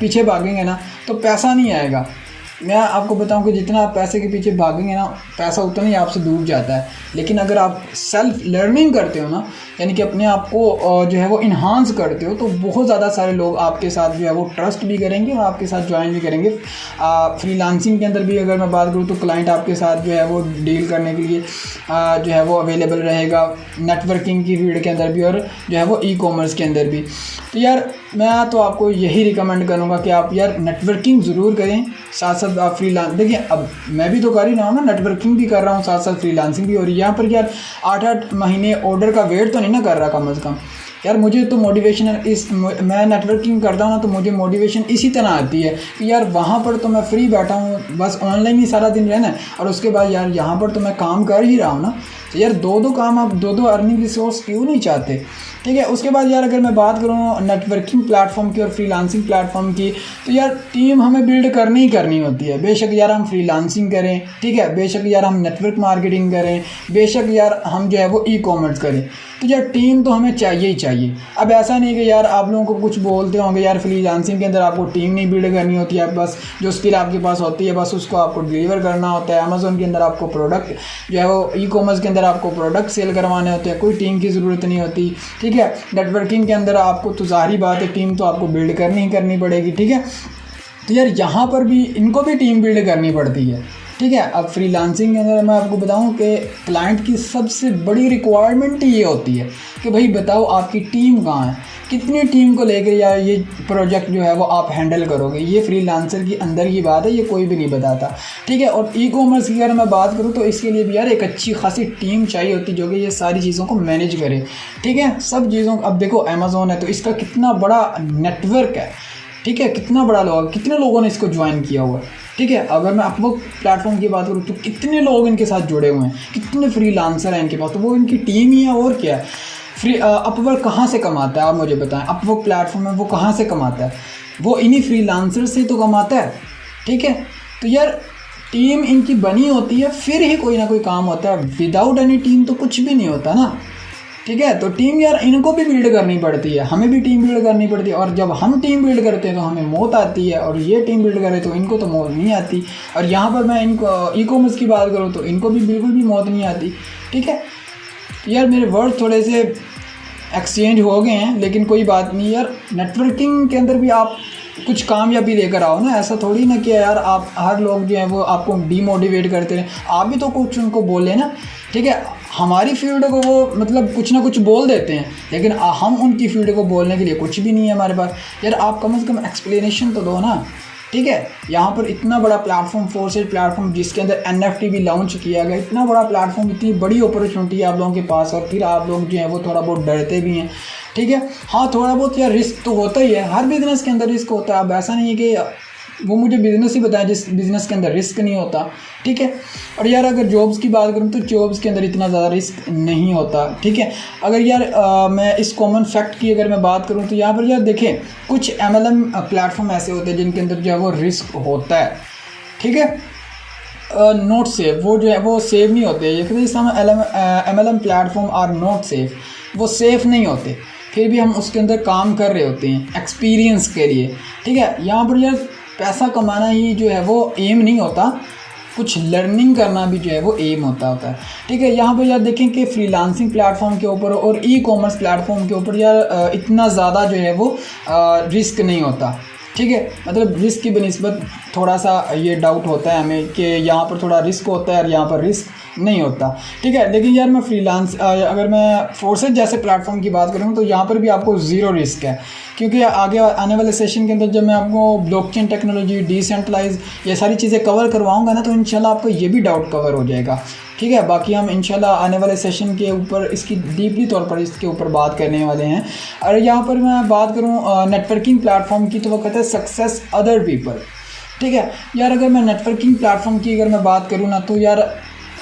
पीछे भागेंगे ना तो पैसा नहीं आएगा। मैं आपको बताऊं कि जितना आप पैसे के पीछे भागेंगे ना, पैसा उतना ही आपसे दूर जाता है। लेकिन अगर आप सेल्फ लर्निंग करते हो ना, यानी कि अपने आप को जो है वो इन्हांस करते हो, तो बहुत ज़्यादा सारे लोग आपके साथ जो है वो ट्रस्ट भी करेंगे और आपके साथ ज्वाइन भी करेंगे। फ्रीलांसिंग के अंदर भी अगर मैं बात करूँ तो क्लाइंट आपके साथ जो है वो डील करने के लिए जो है वो अवेलेबल रहेगा, नेटवर्किंग की फील्ड के अंदर भी और जो है वो ई कॉमर्स के अंदर भी। तो यार मैं तो आपको यही रिकमेंड करूँगा कि आप यार नेटवर्किंग ज़रूर करें, साथ साथ आप फ्रीलांस, देखिए अब मैं भी तो कर ही रहा हूँ ना, नेटवर्किंग भी कर रहा हूँ, साथ साथ फ्रीलांसिंग भी हो रही है। यहाँ पर यार 8-8 महीने ऑर्डर का वेट तो नहीं ना कर रहा कम अज़ कम, यार मुझे तो मोटिवेशन मैं नेटवर्किंग करता हूँ ना, तो मुझे मोटिवेशन इसी तरह आती है कि यार वहाँ पर तो मैं फ्री बैठा हूँ, बस ऑनलाइन ही सारा दिन रहना है, और उसके बाद यार यहाँ पर तो मैं काम कर ही रहा हूँ ना, तो यार दो काम आप दो अर्निंग रिसोर्स क्यों नहीं चाहते। ठीक है, उसके बाद यार अगर मैं बात करूँ नेटवर्किंग प्लेटफॉर्म की और फ्रीलांसिंग प्लेटफॉर्म की, तो यार टीम हमें बिल्ड करनी ही करनी होती है। बेशक यार हम फ्रीलांसिंग करें, ठीक है, बेशक यार हम नेटवर्क मार्केटिंग करें, बेशक यार हम जो है वो ई कॉमर्स करें, तो यार टीम तो हमें चाहिए ही चाहिए। अब ऐसा नहीं कि यार आप लोगों को कुछ बोलते होंगे यार फ्रीलांसिंग के अंदर आपको टीम नहीं बिल्ड करनी होती है, बस जो स्किल आपके पास होती है बस उसको आपको डिलीवर करना होता है। अमेज़ॉन के अंदर आपको प्रोडक्ट जो है वो ई कॉमर्स के अंदर आपको प्रोडक्ट सेल करवाने होते हैं, कोई टीम की ज़रूरत नहीं होती। ठीक है, नेटवर्किंग के अंदर आपको तो ज़ाहिर बात है टीम तो आपको बिल्ड करनी ही करनी पड़ेगी। ठीक है, तो यार यहाँ पर भी इनको भी टीम बिल्ड करनी पड़ती है। ठीक है, अब फ्रीलांसिंग के अंदर मैं आपको बताऊं कि क्लाइंट की सबसे बड़ी रिक्वायरमेंट ये होती है कि भाई बताओ आपकी टीम कहाँ है, कितनी टीम को लेकर यार ये प्रोजेक्ट जो है वो आप हैंडल करोगे। ये फ्रीलांसर की अंदर की बात है, ये कोई भी नहीं बताता। ठीक है, और ई कॉमर्स की अगर मैं बात करूँ तो इसके लिए भी यार एक अच्छी खासी टीम चाहिए होती है जो कि ये सारी चीज़ों को मैनेज करे। ठीक है, सब चीज़ों, अब देखो अमेज़ॉन है तो इसका कितना बड़ा नेटवर्क है। ठीक है, कितना बड़ा लोग, कितने लोगों ने इसको ज्वाइन किया हुआ है। ठीक है, अगर मैं अपवर्क प्लेटफॉर्म की बात करूँ तो कितने लोग इनके साथ जुड़े हुए हैं, कितने फ्रीलांसर हैं इनके पास, तो वो इनकी टीम ही है और क्या है। अपवर्क कहाँ से कमाता है आप मुझे बताएं, अपवर्क प्लेटफॉर्म है वो कहाँ से कमाता है, वो इन्हीं फ्रीलांसर से तो कमाता है। ठीक है, तो यार टीम इनकी बनी होती है फिर ही कोई ना कोई काम होता है, विदाउट एनी टीम तो कुछ भी नहीं होता ना। ठीक है, तो टीम यार इनको भी बिल्ड करनी पड़ती है, हमें भी टीम बिल्ड करनी पड़ती है, और जब हम टीम बिल्ड करते हैं तो हमें मौत आती है, और ये टीम बिल्ड करे तो इनको तो मौत नहीं आती। और यहाँ पर मैं इनको ई कॉमर्स की बात करूँ तो इनको भी बिल्कुल भी मौत नहीं आती। ठीक है, यार मेरे वर्ड थोड़े से एक्सचेंज हो गए हैं, लेकिन कोई बात नहीं यार, नेटवर्किंग के अंदर भी आप कुछ कामयाबी लेकर आओ ना। ऐसा थोड़ी ना कि यार आप हर लोग जो है वो आपको डीमोटिवेट करते रहे, आप भी तो कुछ उनको बोले ना। ठीक है, हमारी फील्ड को वो मतलब कुछ ना कुछ बोल देते हैं, लेकिन हम उनकी फील्ड को बोलने के लिए कुछ भी नहीं है हमारे पास। यार आप कम से कम एक्सप्लेनेशन तो दो ना। ठीक है, यहाँ पर इतना बड़ा प्लेटफॉर्म, फोर्सेड प्लेटफॉर्म जिसके अंदर NFT भी लॉन्च किया गया, इतना बड़ा प्लेटफॉर्म, इतनी बड़ी अपॉर्चुनिटी है आप लोगों के पास, और फिर आप लोग जो है वो थोड़ा बहुत डरते भी हैं। ठीक है, हाँ थोड़ा बहुत यार रिस्क तो होता ही है, हर बिज़नेस के अंदर रिस्क होता है। अब ऐसा नहीं है कि वो मुझे बिज़नेस ही बताया जिस बिज़नेस के अंदर रिस्क नहीं होता। ठीक है, और यार अगर जॉब्स की बात करूँ तो जॉब्स के अंदर इतना ज़्यादा रिस्क नहीं होता। ठीक है, अगर यार मैं इस कॉमन फैक्ट की अगर मैं बात करूँ तो यहाँ पर यार देखें कुछ MLM प्लेटफॉर्म ऐसे होते हैं जिनके अंदर जो है वो रिस्क होता है। ठीक है, नॉट सेफ, वो जो है वो सेफ नहीं होते। ये कहते हैं MLM platform are not safe, वो सेफ़ नहीं होते, फिर भी हम उसके अंदर काम कर रहे होते हैं एक्सपीरियंस के लिए। ठीक है, यहाँ पर यार पैसा कमाना ही जो है वो एम नहीं होता, कुछ लर्निंग करना भी जो है वो एम होता है। ठीक है, यहाँ पर यार देखें कि फ्रीलांसिंग प्लेटफॉर्म के ऊपर और ई कॉमर्स प्लेटफॉर्म के ऊपर यार इतना ज़्यादा जो है वो रिस्क नहीं होता। ठीक है, मतलब रिस्क की बनिस्बत थोड़ा सा ये डाउट होता है हमें कि यहाँ पर थोड़ा रिस्क होता है और यहाँ पर रिस्क नहीं होता। ठीक है, लेकिन यार मैं अगर मैं फोर्सेज जैसे प्लेटफॉर्म की बात करूँ तो यहाँ पर भी आपको ज़ीरो रिस्क है, क्योंकि आगे आने वाले सेशन के अंदर जब मैं आपको ब्लॉकचेन टेक्नोलॉजी, डिसेंट्रलाइज, ये सारी चीज़ें कवर करवाऊँगा ना, तो इंशाल्लाह आपको ये भी डाउट कवर हो जाएगा। ठीक है, बाकी हम इंशाल्लाह आने वाले सेशन के ऊपर इसकी डीपली तौर पर इसके ऊपर बात करने वाले हैं। और यहाँ पर मैं बात करूँ नेटवर्किंग प्लेटफॉर्म की, तो वो कहते हैं सक्सेस अदर पीपल। ठीक है, यार अगर मैं नेटवर्किंग प्लेटफॉर्म की अगर मैं बात करूँ ना, तो यार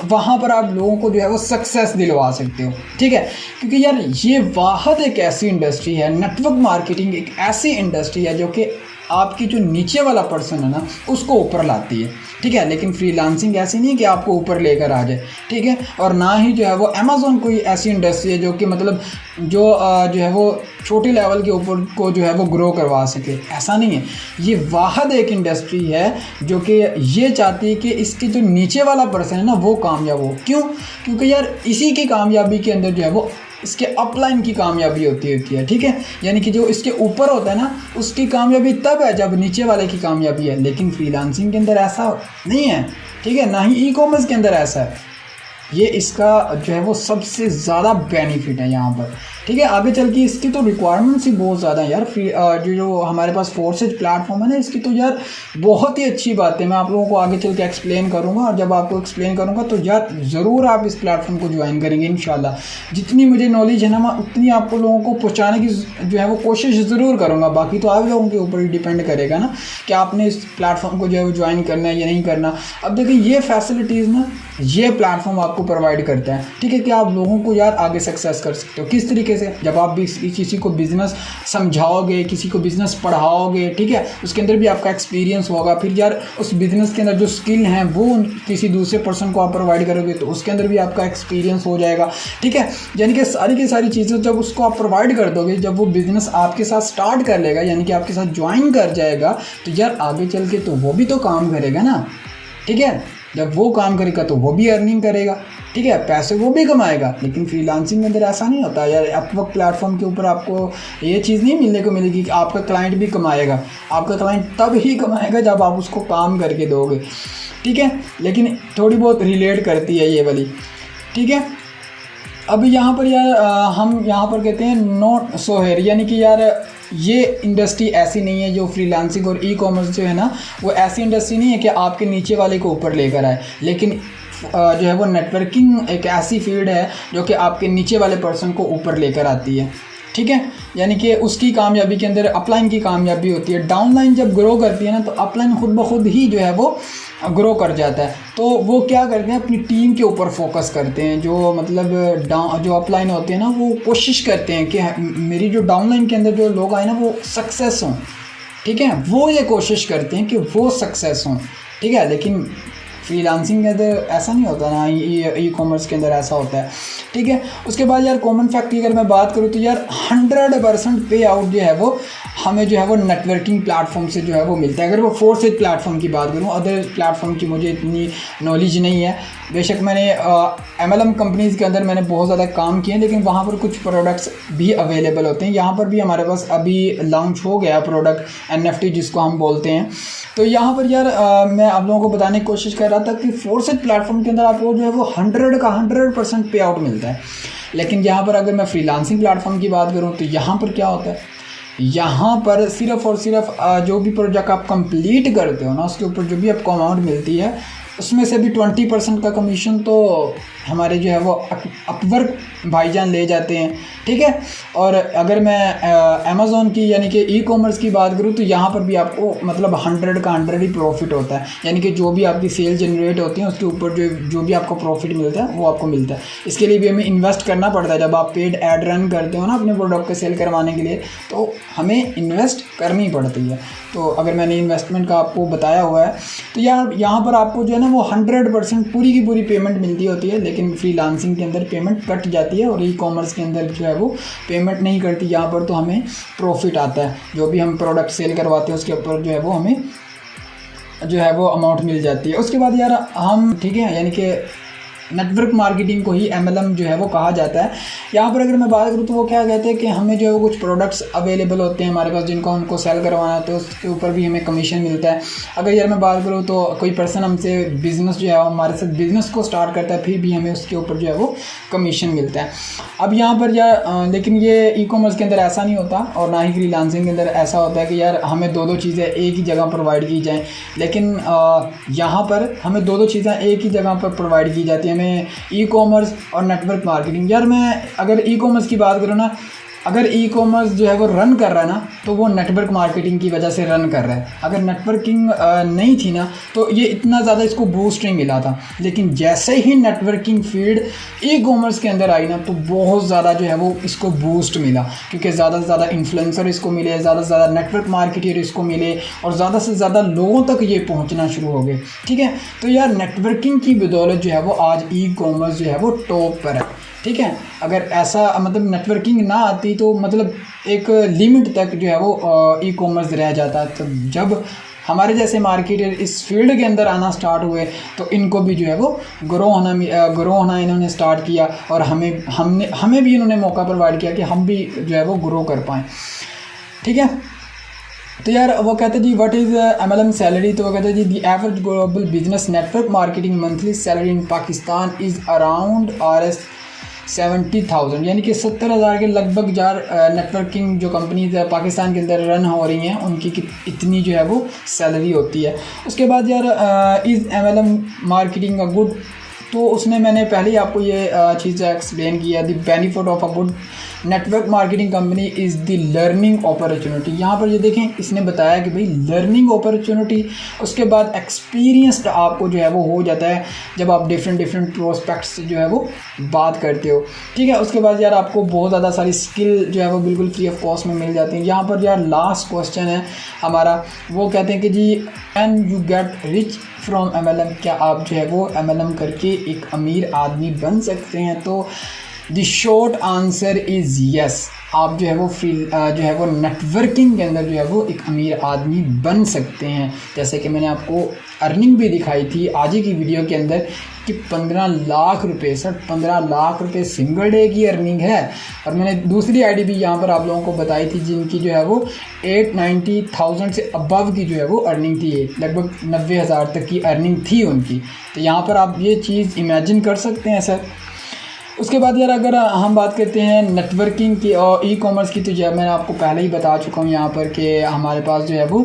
वहाँ पर आप लोगों को जो है वो सक्सेस दिलवा सकते हो। ठीक है, क्योंकि यार ये वाहद एक ऐसी इंडस्ट्री है, नेटवर्क मार्केटिंग एक ऐसी इंडस्ट्री है जो कि आपकी जो नीचे वाला पर्सन है ना उसको ऊपर लाती है। ठीक है, लेकिन फ्रीलांसिंग ऐसी नहीं है कि आपको ऊपर लेकर आ जाए। ठीक है, और ना ही जो है वो अमेज़ॉन कोई ऐसी इंडस्ट्री है जो कि मतलब जो है वो छोटे लेवल के ऊपर को जो है वो ग्रो करवा सके, ऐसा नहीं है। ये वाहद एक इंडस्ट्री है जो कि ये चाहती है कि इसके जो नीचे वाला पर्सन है ना वो कामयाब हो। क्यों? क्योंकि यार इसी की कामयाबी के अंदर जो है वो इसके अपलाइन की कामयाबी होती है। ठीक है, यानी कि जो इसके ऊपर होता है ना उसकी कामयाबी तब है जब नीचे वाले की कामयाबी है, लेकिन फ्रीलांसिंग के अंदर ऐसा नहीं है। ठीक है, ना ही ई कॉमर्स के अंदर ऐसा है। ये इसका जो है वो सबसे ज़्यादा बेनिफिट है यहाँ पर, ठीक है। आगे चल के इसकी तो रिक्वायरमेंट्स ही बहुत ज़्यादा है यार। फ्री जो हमारे पास फोर्सेज प्लेटफॉर्म है ना, इसकी तो यार बहुत ही अच्छी बात है। मैं आप लोगों को आगे चल के एक्सप्लेन करूँगा, और जब आपको एक्सप्लेन करूँगा तो यार ज़रूर आप इस प्लेटफॉर्म को ज्वाइन करेंगे इंशाल्लाह। जितनी मुझे नॉलेज है ना, मैं उतनी आपको लोगों को पहुँचाने की जो है वो कोशिश ज़रूर करूँगा। बाकी तो आप लोगों के ऊपर ही डिपेंड करेगा ना कि आपने इस प्लेटफॉर्म को जो है वो ज्वाइन करना है या नहीं करना। अब देखिए ये फैसिलिटीज़ ना ये प्लेटफॉर्म आपको प्रोवाइड करता है, ठीक है, कि आप लोगों को यार आगे सक्सेस कर सकते हो। किस तरीके से? जब आप भी किसी को बिज़नेस समझाओगे, किसी को बिज़नेस पढ़ाओगे, ठीक है, उसके अंदर भी आपका एक्सपीरियंस होगा। फिर यार उस बिज़नेस के अंदर जो स्किल हैं वो किसी दूसरे पर्सन को आप प्रोवाइड करोगे तो उसके अंदर भी आपका एक्सपीरियंस हो जाएगा, ठीक है। यानी कि सारी की सारी चीज़ें जब उसको आप प्रोवाइड कर दोगे, जब वो बिज़नेस आपके साथ स्टार्ट कर लेगा, यानी कि आपके साथ ज्वाइन कर जाएगा, तो यार आगे चल के तो वो भी तो काम करेगा ना, ठीक है। जब वो काम करेगा तो वो भी अर्निंग करेगा, ठीक है, पैसे वो भी कमाएगा। लेकिन फ्रीलांसिंग के अंदर ऐसा नहीं होता यार। अपवर्क प्लेटफॉर्म के ऊपर आपको ये चीज़ नहीं मिलने को मिलेगी कि आपका क्लाइंट भी कमाएगा। आपका क्लाइंट तब ही कमाएगा जब आप उसको काम करके दोगे, ठीक है। लेकिन थोड़ी बहुत रिलेट करती है ये वाली, ठीक है। अब यहाँ पर यार हम यहाँ पर कहते हैं नॉट सो हेयर, यानी कि यार ये इंडस्ट्री ऐसी नहीं है जो फ्रीलांसिंग और ई कॉमर्स जो है ना, वो ऐसी इंडस्ट्री नहीं है कि आपके नीचे वाले को ऊपर लेकर आए। लेकिन जो है वो नेटवर्किंग एक ऐसी फील्ड है जो कि आपके नीचे वाले पर्सन को ऊपर लेकर आती है, ठीक है। यानी कि उसकी कामयाबी के अंदर अपलाइन की कामयाबी होती है। डाउनलाइन जब ग्रो करती है ना, तो अपलाइन खुद ब खुद ही जो है वो ग्रो कर जाता है। तो वो क्या करते हैं, अपनी टीम के ऊपर फोकस करते हैं। जो मतलब जो अपलाइन होते हैं ना, वो कोशिश करते हैं कि मेरी जो डाउनलाइन के अंदर जो लोग आए ना वो सक्सेस हों, ठीक है। वो ये कोशिश करते हैं कि वो सक्सेस हों, ठीक है। लेकिन फ्रीलांसिंग के अंदर ऐसा नहीं होता ना, ई कॉमर्स के अंदर ऐसा होता है, ठीक है। उसके बाद यार कॉमन फैक्ट की अगर मैं बात करूँ तो यार 100% पे आउट जो है वो हमें जो है वो नेटवर्किंग प्लेटफॉर्म से जो है वो मिलता है। अगर वो फोर्सेज प्लेटफॉर्म की बात करूँ, अदर प्लेटफॉर्म की मुझे इतनी नॉलेज नहीं है। बेशक मैंने MLM कंपनीज़ के अंदर मैंने बहुत ज़्यादा काम किए हैं, लेकिन वहाँ पर कुछ प्रोडक्ट्स भी अवेलेबल होते हैं। यहाँ पर भी हमारे पास अभी लॉन्च हो गया प्रोडक्ट NFT जिसको हम बोलते हैं। तो यहाँ पर यार मैं आप लोगों को बताने की कोशिश कर रहा था कि फोर्सेज प्लेटफॉर्म के अंदर आपको जो है वो 100% पे आउट मिलता है। लेकिन यहाँ पर अगर मैं फ्रीलांसिंग प्लेटफॉर्म की बात करूँ तो यहाँ पर क्या होता है, यहाँ पर सिर्फ़ और सिर्फ जो भी प्रोजेक्ट आप कंप्लीट करते हो ना, उसके ऊपर जो भी आपको अमाउंट मिलती है उसमें से भी 20% का कमीशन तो हमारे जो है वो अपवर्क भाईजान ले जाते हैं, ठीक है। और अगर मैं अमेज़ॉन की यानी कि ई कॉमर्स की बात करूँ तो यहाँ पर भी आपको मतलब 100 का 100 ही प्रॉफिट होता है। यानी कि जो भी आपकी सेल जनरेट होती है उसके ऊपर जो भी आपको प्रॉफिट मिलता है वो आपको मिलता है। इसके लिए भी हमें इन्वेस्ट करना पड़ता है। जब आप पेड ऐड रन करते हो ना अपने प्रोडक्ट को सेल करवाने के लिए, तो हमें इन्वेस्ट करनी पड़ती है। तो अगर मैंने इन्वेस्टमेंट का आपको बताया हुआ है, तो यार यहाँ पर आपको जो है ना वो 100% पूरी की पूरी पेमेंट मिलती होती है। लेकिन फ्रीलांसिंग के अंदर पेमेंट कट जाती है और ई कॉमर्स के अंदर जो है वो पेमेंट नहीं करती। यहाँ पर तो हमें प्रॉफिट आता है, जो भी हम प्रोडक्ट सेल करवाते हैं उसके ऊपर जो है वो हमें जो है वो अमाउंट मिल जाती है। उसके बाद यार हम, ठीक है, यानी कि नेटवर्क मार्केटिंग को ही MLM जो है वो कहा जाता है। यहाँ पर अगर मैं बात करूँ तो वो क्या कहते हैं कि हमें जो है वो कुछ प्रोडक्ट्स अवेलेबल होते हैं हमारे पास जिनको उनको सेल करवाना है, तो उसके ऊपर भी हमें कमीशन मिलता है। अगर यार मैं बात करूँ तो कोई पर्सन हमसे बिज़नेस जो है हमारे साथ बिज़नेस को स्टार्ट करता है, फिर भी हमें उसके ऊपर जो है वो कमीशन मिलता है। अब यहाँ पर यार लेकिन ये ई कॉमर्स के अंदर ऐसा नहीं होता, और ना ही फ्रीलांसिंग के अंदर ऐसा होता है कि यार हमें दो चीज़ें एक ही जगह प्रोवाइड की जाएँ। लेकिन यहाँ पर हमें दो चीज़ें एक ही जगह पर प्रोवाइड की जाती है, हमें ई कॉमर्स और नेटवर्क मार्केटिंग। यार मैं अगर ई कॉमर्स की बात करूँ ना, अगर ई कॉमर्स जो है वो रन कर रहा है ना, तो वो नेटवर्क मार्केटिंग की वजह से रन कर रहा है। अगर नेटवर्किंग नहीं थी ना तो ये इतना ज़्यादा इसको बूस्ट नहीं मिला था। लेकिन जैसे ही नेटवर्किंग फील्ड ई कॉमर्स के अंदर आई ना, तो बहुत ज़्यादा जो है वो इसको बूस्ट मिला, क्योंकि ज़्यादा से ज़्यादा इन्फ्लुएंसर इसको मिले, ज़्यादा से ज़्यादा नेटवर्क मार्केटर इसको मिले, और ज़्यादा से ज़्यादा लोगों तक ये पहुँचना शुरू हो गए, ठीक है। तो यार नेटवर्किंग की बदौलत जो है वो आज ई कॉमर्स जो है वो टॉप पर है, ठीक है। अगर ऐसा मतलब नेटवर्किंग ना आती तो मतलब एक लिमिट तक जो है वो ई कॉमर्स रह जाता। तो जब हमारे जैसे मार्केटर इस फील्ड के अंदर आना स्टार्ट हुए तो इनको भी जो है वो ग्रो होना इन्होंने स्टार्ट किया, और हमें भी इन्होंने मौका प्रोवाइड किया कि हम भी जो है वो ग्रो कर पाएँ, ठीक है। तो यार वो कहते हैं जी व्हाट इज़ MLM सैलरी, तो वो कहते हैं जी the average global business network marketing monthly salary in Pakistan is around RS 70,000, यानी कि 70,000 के लगभग नेटवर्किंग जो कंपनीज है पाकिस्तान के अंदर रन हो रही हैं उनकी इतनी जो है वो सैलरी होती है। उसके बाद यार is MLM marketing a good, तो उसने मैंने पहले ही आपको ये चीज़ एक्सप्लेन किया। The benefit of a good network marketing company is the learning opportunity. यहाँ पर ये देखें इसने बताया कि भाई लर्निंग अपॉर्चुनिटी, उसके बाद एक्सपीरियंस्ड आपको जो है वो हो जाता है जब आप डिफरेंट प्रोस्पेक्ट्स से जो है वो बात करते हो, ठीक है। उसके बाद यार आपको बहुत ज़्यादा सारी स्किल जो है वो बिल्कुल फ्री ऑफ कॉस्ट में मिल जाती है। यहाँ पर यार लास्ट क्वेश्चन है हमारा, वो कहते हैं कि जी can you get rich from MLM, क्या आप जो है वो MLM करके एक अमीर आदमी बन सकते हैं? तो the short answer is yes, आप जो है वो जो है वो नेटवर्किंग के अंदर जो है वो एक अमीर आदमी बन सकते हैं। जैसे कि मैंने आपको अर्निंग भी दिखाई थी आज ही की वीडियो के अंदर कि 15 लाख रुपये, सर 15 लाख रुपये सिंगल डे की अर्निंग है। और मैंने दूसरी आईडी भी यहाँ पर आप लोगों को बताई थी जिनकी जो है वो 890,000 से अबव की जो है वो अर्निंग थी, लगभग 90,000 तक की अर्निंग थी उनकी। तो यहाँ पर आप ये चीज़ इमेजिन कर सकते हैं सर। उसके बाद यार अगर हम बात करते हैं नेटवर्किंग की और ई-कॉमर्स की, तो जो मैंने आपको पहले ही बता चुका हूँ यहाँ पर कि हमारे पास जो है वो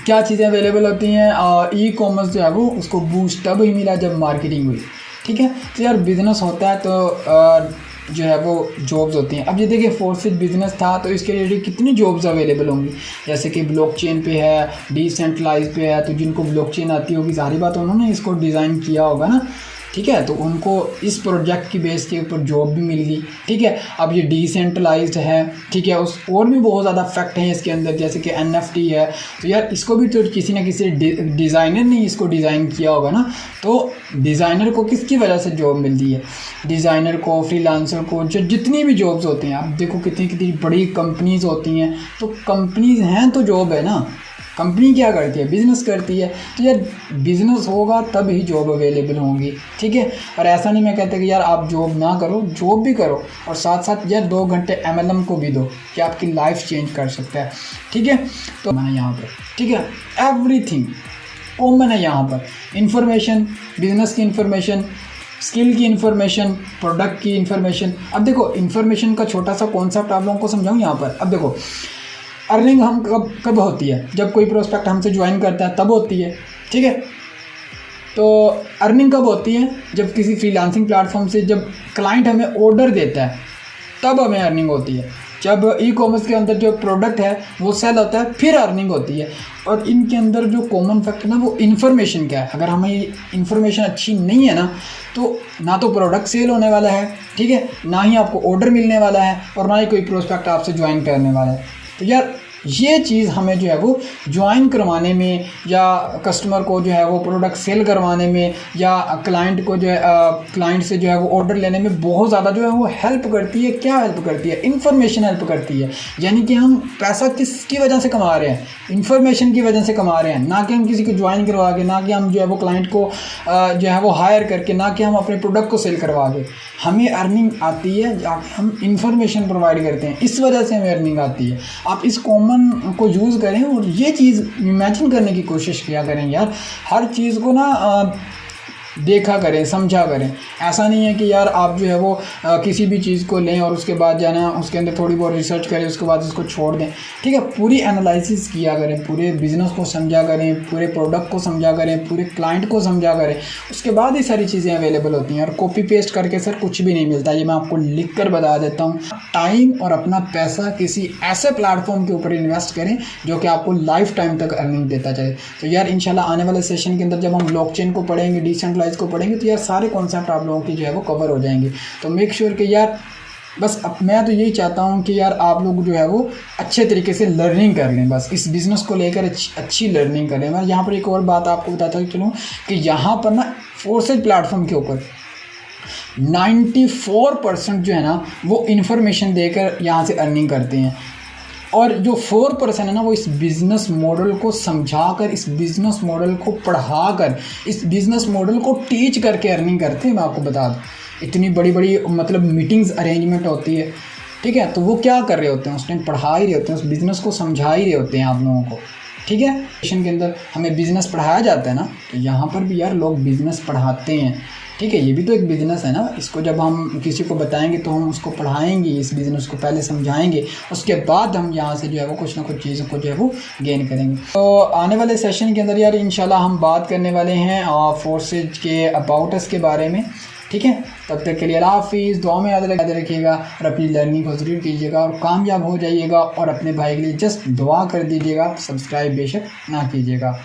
क्या चीज़ें अवेलेबल होती हैं। और ई-कॉमर्स जो है वो उसको बूस्ट तब ही मिला जब मार्केटिंग हुई, ठीक है। तो यार बिज़नेस होता है तो जो है वो जॉब्स होती हैं। अब ये देखिए फोर्सेज बिजनेस था तो इसके लिए कितनी जॉब्स अवेलेबल होंगी, जैसे कि ब्लॉकचेन पे है, डिसेंट्रलाइज पे है। तो जिनको ब्लॉकचेन आती होगी जाहिर बात उन्होंने इसको डिज़ाइन किया होगा ना, ठीक है। तो उनको इस प्रोजेक्ट की बेस के ऊपर जॉब भी मिल गई, ठीक है। अब ये डिसेंट्रलाइज्ड है, ठीक है। उस और भी बहुत ज़्यादा फैक्ट हैं इसके अंदर, जैसे कि NFT है। तो यार इसको भी तो किसी न किसी डिज़ाइनर ने इसको डिज़ाइन किया होगा ना। तो डिज़ाइनर को किसकी वजह से जॉब मिलती है? डिज़ाइनर को, फ्रीलांसर को, जो जितनी भी जॉब्स होती हैं, आप देखो कितनी बड़ी कंपनीज़ होती हैं। तो कंपनीज़ हैं तो जॉब है ना। कंपनी क्या करती है? बिज़नेस करती है। तो यार बिज़नेस होगा तब ही जॉब अवेलेबल होंगी, ठीक है। और ऐसा नहीं मैं कहता कि यार आप जॉब ना करो, जॉब भी करो और साथ साथ यार 2 घंटे MLM को भी दो कि आपकी लाइफ चेंज कर सकता है, ठीक है। तो मैंने यहाँ पर, ठीक है, एवरीथिंग कॉमन है यहाँ पर। इंफॉर्मेशन, बिज़नेस की इंफॉर्मेशन, स्किल की इंफॉर्मेशन, प्रोडक्ट की इंफॉर्मेशन। अब देखो इन्फॉर्मेशन का छोटा सा कॉन्सेप्ट आप लोगों को समझाऊँ यहाँ पर। अब देखो अर्निंग हम कब होती है? जब कोई प्रोस्पेक्ट हमसे ज्वाइन करता है तब होती है, ठीक है। तो अर्निंग कब होती है? जब किसी फ्रीलांसिंग प्लेटफॉर्म से जब क्लाइंट हमें ऑर्डर देता है तब हमें अर्निंग होती है। जब ई-कॉमर्स के अंदर जो प्रोडक्ट है वो सेल होता है फिर अर्निंग होती है। और इनके अंदर जो कॉमन फैक्ट है ना वो इन्फॉर्मेशन क्या है। अगर हमें इन्फॉर्मेशन अच्छी नहीं है ना तो प्रोडक्ट सेल होने वाला है, ठीक है, ना ही आपको ऑर्डर मिलने वाला है और ना ही कोई प्रोस्पेक्ट आपसे ज्वाइन करने वाला है। तो यार ये चीज़ हमें जो है वो ज्वाइन करवाने में या कस्टमर को जो है वो प्रोडक्ट सेल करवाने में या क्लाइंट को जो है क्लाइंट से जो है वो ऑर्डर लेने में बहुत ज़्यादा जो है वो हेल्प करती है। क्या हेल्प करती है? इन्फॉर्मेशन हेल्प करती है। यानी कि हम पैसा किसकी वजह से कमा रहे हैं? इन्फॉर्मेशन की वजह से कमा रहे हैं, ना कि हम किसी को ज्वाइन करवा के, ना कि हम जो है वो क्लाइंट को जो है वो हायर करके, ना कि हम अपने प्रोडक्ट को सेल करवा के। हमें अर्निंग आती है जाके हम इंफॉर्मेशन प्रोवाइड करते हैं, इस वजह से हमें अर्निंग आती है। आप इस कॉमन को यूज़ करें और ये चीज़ इमेजिन करने की कोशिश किया करें यार। हर चीज़ को ना देखा करें, समझा करें। ऐसा नहीं है कि यार आप जो है वो किसी भी चीज़ को लें और उसके बाद जाना उसके अंदर थोड़ी बहुत रिसर्च करें उसके बाद उसको छोड़ दें, ठीक है। पूरी एनालिसिस किया करें, पूरे बिज़नेस को समझा करें, पूरे प्रोडक्ट को समझा करें, पूरे क्लाइंट को समझा करें, उसके बाद ही सारी चीज़ें अवेलेबल होती हैं। और कॉपी पेस्ट करके सर कुछ भी नहीं मिलता, ये मैं आपको लिख कर बता देता हूँ। टाइम और अपना पैसा किसी ऐसे प्लेटफॉर्म के ऊपर इन्वेस्ट करें जो कि आपको लाइफ टाइम तक अर्निंग देता जाए। तो यार इंशाल्लाह आने वाले सेशन के अंदर जब हम ब्लॉकचेन को पढ़ेंगे, डिसेंट्रलाइज को पढ़ेंगे, तो यार सारे कॉन्सेप्ट आप लोगों की जो है वो कवर हो जाएंगे। तो मेक श्योर कि यार बस अब मैं तो यही चाहता हूँ कि यार आप लोग जो है वो अच्छे तरीके से लर्निंग कर लें, बस इस बिज़नेस को लेकर अच्छी लर्निंग करें। मैं यहाँ पर एक और बात आपको बताता चलूँ कि यहाँ पर ना फोर्सेज प्लेटफॉर्म के ऊपर 94% जो है ना वो इन्फॉर्मेशन देकर यहाँ से अर्निंग करते हैं। और जो 4% है ना वो इस बिज़नेस मॉडल को समझाकर, इस बिज़नेस मॉडल को पढ़ाकर, इस बिज़नेस मॉडल को टीच करके अर्निंग करते हैं। मैं आपको बता दूँ इतनी बड़ी बड़ी मतलब मीटिंग्स अरेंजमेंट होती है, ठीक है। तो वो क्या कर रहे होते हैं, उस टाइम पढ़ा ही रहे होते हैं, उस बिज़नेस को समझा ही रहे होते हैं आप लोगों को, ठीक है। सेशन के अंदर हमें बिज़नेस पढ़ाया जाता है ना, तो यहाँ पर भी यार लोग बिज़नेस पढ़ाते हैं, ठीक है। ये भी तो एक बिज़नेस है ना, इसको जब हम किसी को बताएंगे तो हम उसको पढ़ाएंगे, इस बिज़नेस को पहले समझाएंगे, उसके बाद हम यहाँ से जो है वो कुछ ना कुछ चीज़ों को जो है वो गेन करेंगे। तो आने वाले सेशन के अंदर यार इंशाल्लाह हम बात करने वाले हैं फोर्सेज के अबाउट अस के बारे में, ठीक है। तब तक के लिए अल्लाह हाफिज़, दुआ में याद रखिएगा और अपनी लर्निंग को ज़रूर कीजिएगा और कामयाब हो जाइएगा। और अपने भाई के लिए जस्ट दुआ कर दीजिएगा, सब्सक्राइब बेशक ना कीजिएगा।